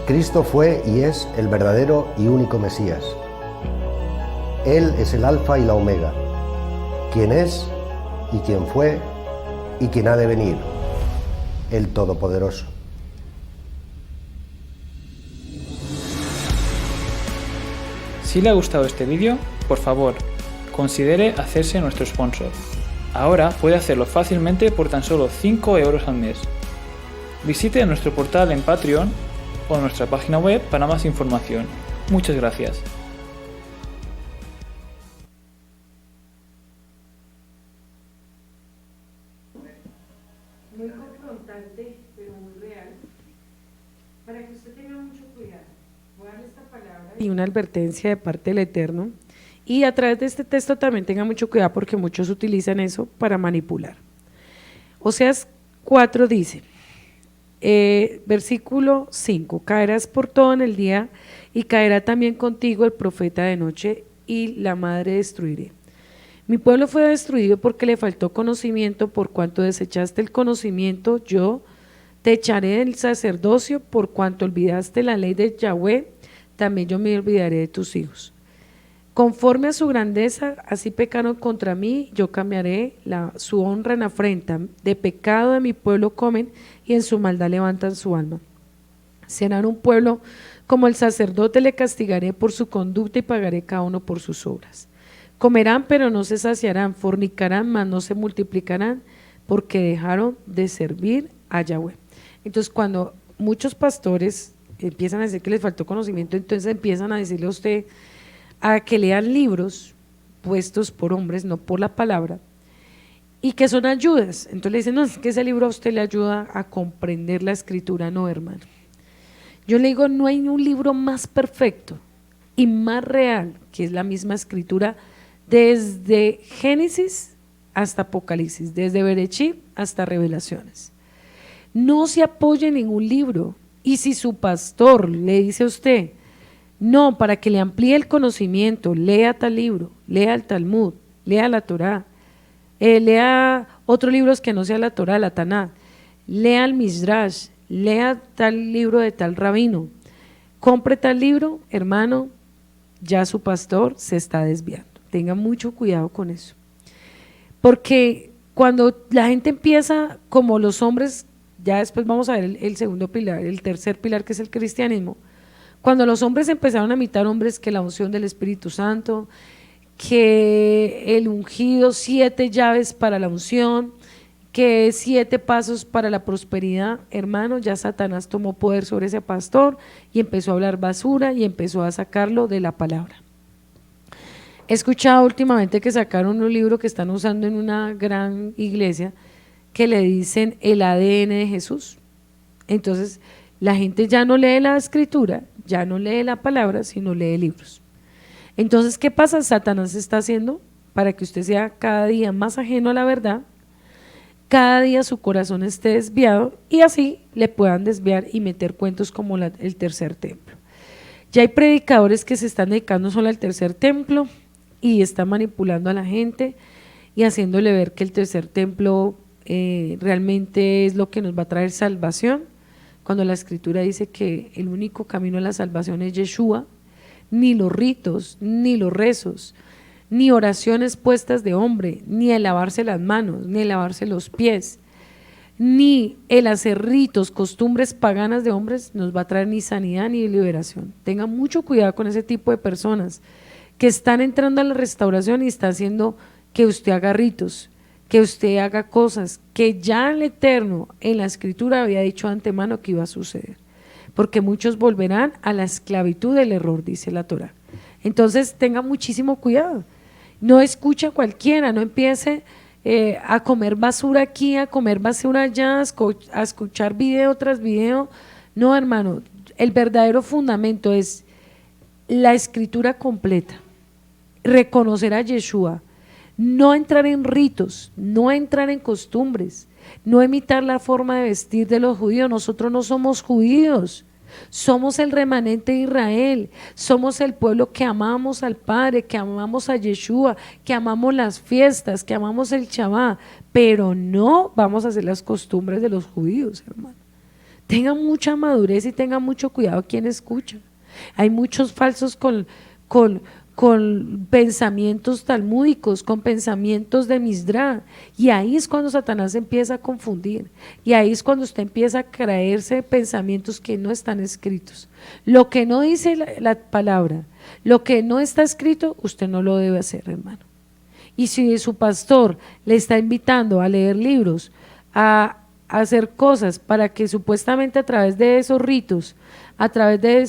Cristo fue y es el verdadero y único Mesías. Él es el Alfa y la Omega, quien es y quien fue y quien ha de venir, el Todopoderoso. Si le ha gustado este vídeo, por favor, considere hacerse nuestro sponsor. Ahora puede hacerlo fácilmente por tan solo 5 euros al mes. Visite nuestro portal en Patreon o nuestra página web para más información. Muchas gracias. Muy confrontante, pero muy real, para que usted tenga mucho cuidado. Voy a darle esta palabra y una advertencia de parte del Eterno, y a través de este texto también tenga mucho cuidado porque muchos utilizan eso para manipular. Oseas 4 dice, versículo 5, caerás por todo en el día y caerá también contigo el profeta de noche y la madre destruiré. Mi pueblo fue destruido porque le faltó conocimiento, por cuanto desechaste el conocimiento, yo te echaré del sacerdocio, por cuanto olvidaste la ley de Yahweh, también yo me olvidaré de tus hijos. Conforme a su grandeza, así pecaron contra mí, yo cambiaré su honra en afrenta. De pecado de mi pueblo comen y en su maldad levantan su alma. Serán un pueblo como el sacerdote, le castigaré por su conducta y pagaré cada uno por sus obras. Comerán, pero no se saciarán, fornicarán, mas no se multiplicarán, porque dejaron de servir a Yahweh. Entonces, cuando muchos pastores empiezan a decir que les faltó conocimiento, entonces empiezan a decirle a usted a que lean libros puestos por hombres, no por la palabra, y que son ayudas. Entonces le dicen, no, es que ese libro a usted le ayuda a comprender la escritura. No, hermano. Yo le digo, no hay un libro más perfecto y más real, que es la misma escritura, desde Génesis hasta Apocalipsis, desde Bereshit hasta Revelaciones. No se apoye en ningún libro, y si su pastor le dice a usted, no, para que le amplíe el conocimiento, lea tal libro, lea el Talmud, lea la Torá, lea otros libros que no sea la Torá, la Taná, lea el Midrash, lea tal libro de tal rabino, compre tal libro, hermano, ya su pastor se está desviando. Tenga mucho cuidado con eso, porque cuando la gente empieza como los hombres, ya después vamos a ver el segundo pilar, el tercer pilar, que es el cristianismo. Cuando los hombres empezaron a imitar hombres que la unción del Espíritu Santo, que el ungido, 7 llaves para la unción, que 7 pasos para la prosperidad. Hermano, ya Satanás tomó poder sobre ese pastor y empezó a hablar basura y empezó a sacarlo de la palabra. He escuchado últimamente que sacaron un libro que están usando en una gran iglesia que le dicen el ADN de Jesús. Entonces la gente ya no lee la escritura, ya no lee la palabra, sino lee libros. Entonces, ¿qué pasa? Satanás está haciendo para que usted sea cada día más ajeno a la verdad, cada día su corazón esté desviado y así le puedan desviar y meter cuentos como el tercer templo. Ya hay predicadores que se están dedicando solo al tercer templo y están manipulando a la gente y haciéndole ver que el tercer templo realmente es lo que nos va a traer salvación, cuando la escritura dice que el único camino a la salvación es Yeshua. Ni los ritos, ni los rezos, ni oraciones puestas de hombre, ni el lavarse las manos, ni el lavarse los pies, ni el hacer ritos, costumbres paganas de hombres nos va a traer ni sanidad ni liberación. Tenga mucho cuidado con ese tipo de personas que están entrando a la restauración y está haciendo que usted haga ritos, que usted haga cosas que ya el Eterno en la escritura había dicho de antemano que iba a suceder. Porque muchos volverán a la esclavitud del error, dice la Torá. Entonces tenga muchísimo cuidado, no escuche a cualquiera, no empiece a comer basura aquí, a comer basura allá, a escuchar video tras video. No, hermano, el verdadero fundamento es la escritura completa, reconocer a Yeshua, no entrar en ritos, no entrar en costumbres, no imitar la forma de vestir de los judíos. Nosotros no somos judíos, somos el remanente de Israel, somos el pueblo que amamos al Padre, que amamos a Yeshua, que amamos las fiestas, que amamos el Shabbat, pero no vamos a hacer las costumbres de los judíos, hermano. Tengan mucha madurez y tengan mucho cuidado quien escucha. Hay muchos falsos con pensamientos talmúdicos, con pensamientos de Misdra, y ahí es cuando Satanás empieza a confundir, y ahí es cuando usted empieza a creerse pensamientos que no están escritos. Lo que no dice la palabra, lo que no está escrito, usted no lo debe hacer, hermano. Y si su pastor le está invitando a leer libros, a hacer cosas para que supuestamente a través de esos ritos, a través de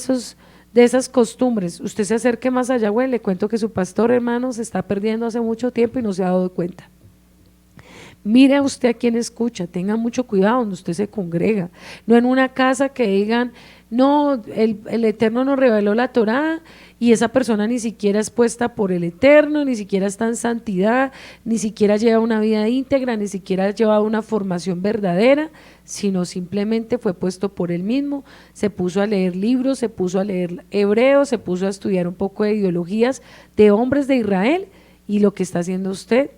esas costumbres, usted se acerque más allá, güey, le cuento que su pastor, hermano, se está perdiendo hace mucho tiempo y no se ha dado cuenta. Mire a usted a quien escucha, tenga mucho cuidado donde usted se congrega, no en una casa que digan, no, el Eterno nos reveló la Torá y esa persona ni siquiera es puesta por el Eterno, ni siquiera está en santidad, ni siquiera lleva una vida íntegra, ni siquiera lleva una formación verdadera, sino simplemente fue puesto por él mismo, se puso a leer libros, se puso a leer hebreo, se puso a estudiar un poco de ideologías de hombres de Israel, y lo que está haciendo usted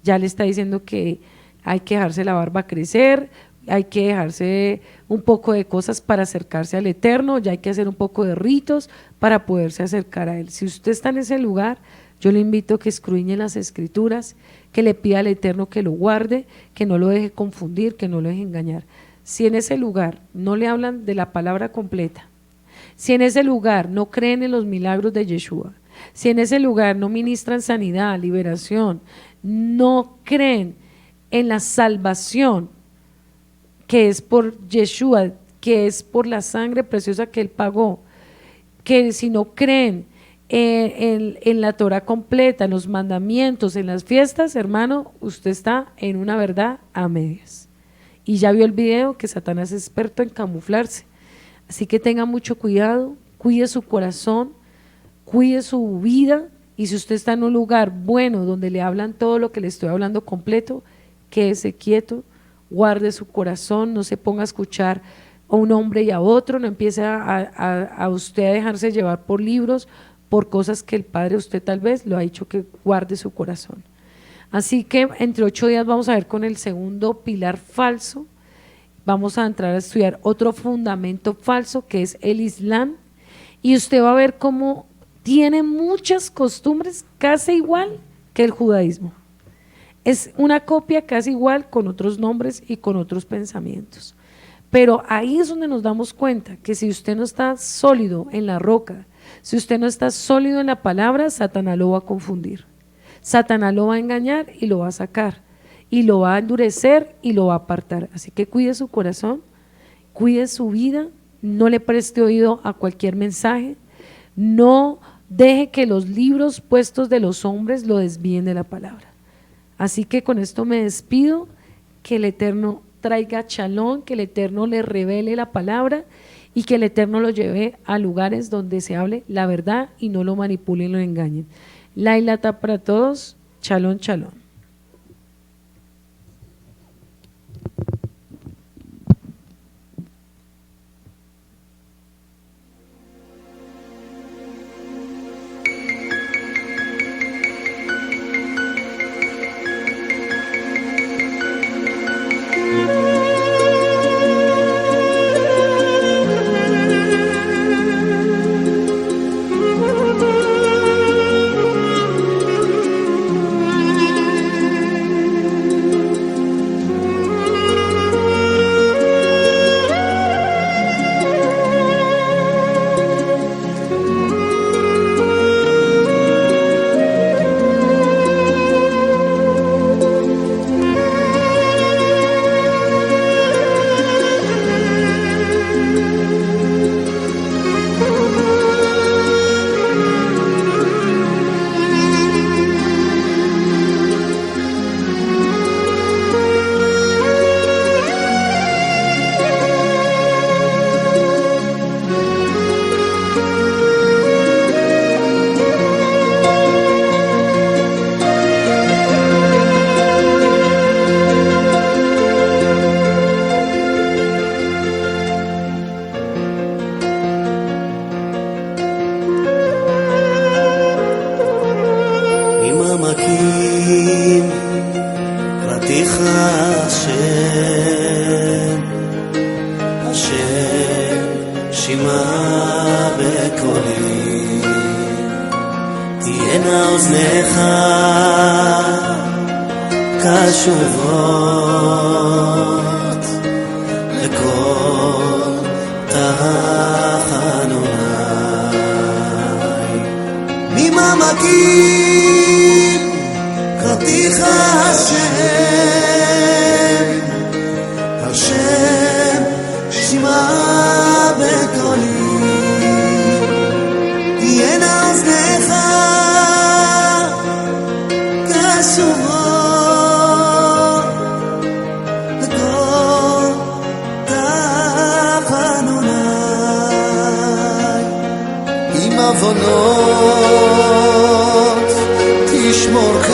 ya le está diciendo que hay que dejarse la barba crecer, hay que dejarse un poco de cosas para acercarse al Eterno, ya hay que hacer un poco de ritos para poderse acercar a Él. Si usted está en ese lugar, yo le invito a que escudriñe las escrituras, que le pida al Eterno que lo guarde, que no lo deje confundir, que no lo deje engañar. Si en ese lugar no le hablan de la palabra completa, si en ese lugar no creen en los milagros de Yeshua, si en ese lugar no ministran sanidad, liberación, no creen en la salvación que es por Yeshua, que es por la sangre preciosa que Él pagó, que si no creen en la Torah completa, en los mandamientos, en las fiestas, hermano, usted está en una verdad a medias. Y ya vio el video que Satanás es experto en camuflarse. Así que tenga mucho cuidado, cuide su corazón, cuide su vida, y si usted está en un lugar bueno donde le hablan todo lo que le estoy hablando completo, quédese quieto, guarde su corazón, no se ponga a escuchar a un hombre y a otro, no empiece a usted a dejarse llevar por libros, por cosas que el Padre usted tal vez lo ha dicho que guarde su corazón. Así que entre 8 días vamos a ver con el segundo pilar falso, vamos a entrar a estudiar otro fundamento falso que es el Islam, y usted va a ver cómo tiene muchas costumbres casi igual que el judaísmo. Es una copia casi igual con otros nombres y con otros pensamientos. Pero ahí es donde nos damos cuenta que si usted no está sólido en la roca, si usted no está sólido en la palabra, Satanás lo va a confundir. Satanás lo va a engañar y lo va a sacar, y lo va a endurecer y lo va a apartar. Así que cuide su corazón, cuide su vida, no le preste oído a cualquier mensaje, no deje que los libros puestos de los hombres lo desvíen de la palabra. Así que con esto me despido, que el Eterno traiga shalom, que el Eterno le revele la palabra y que el Eterno lo lleve a lugares donde se hable la verdad y no lo manipulen y lo engañen. Laila Ta para todos, shalom, shalom. תשמור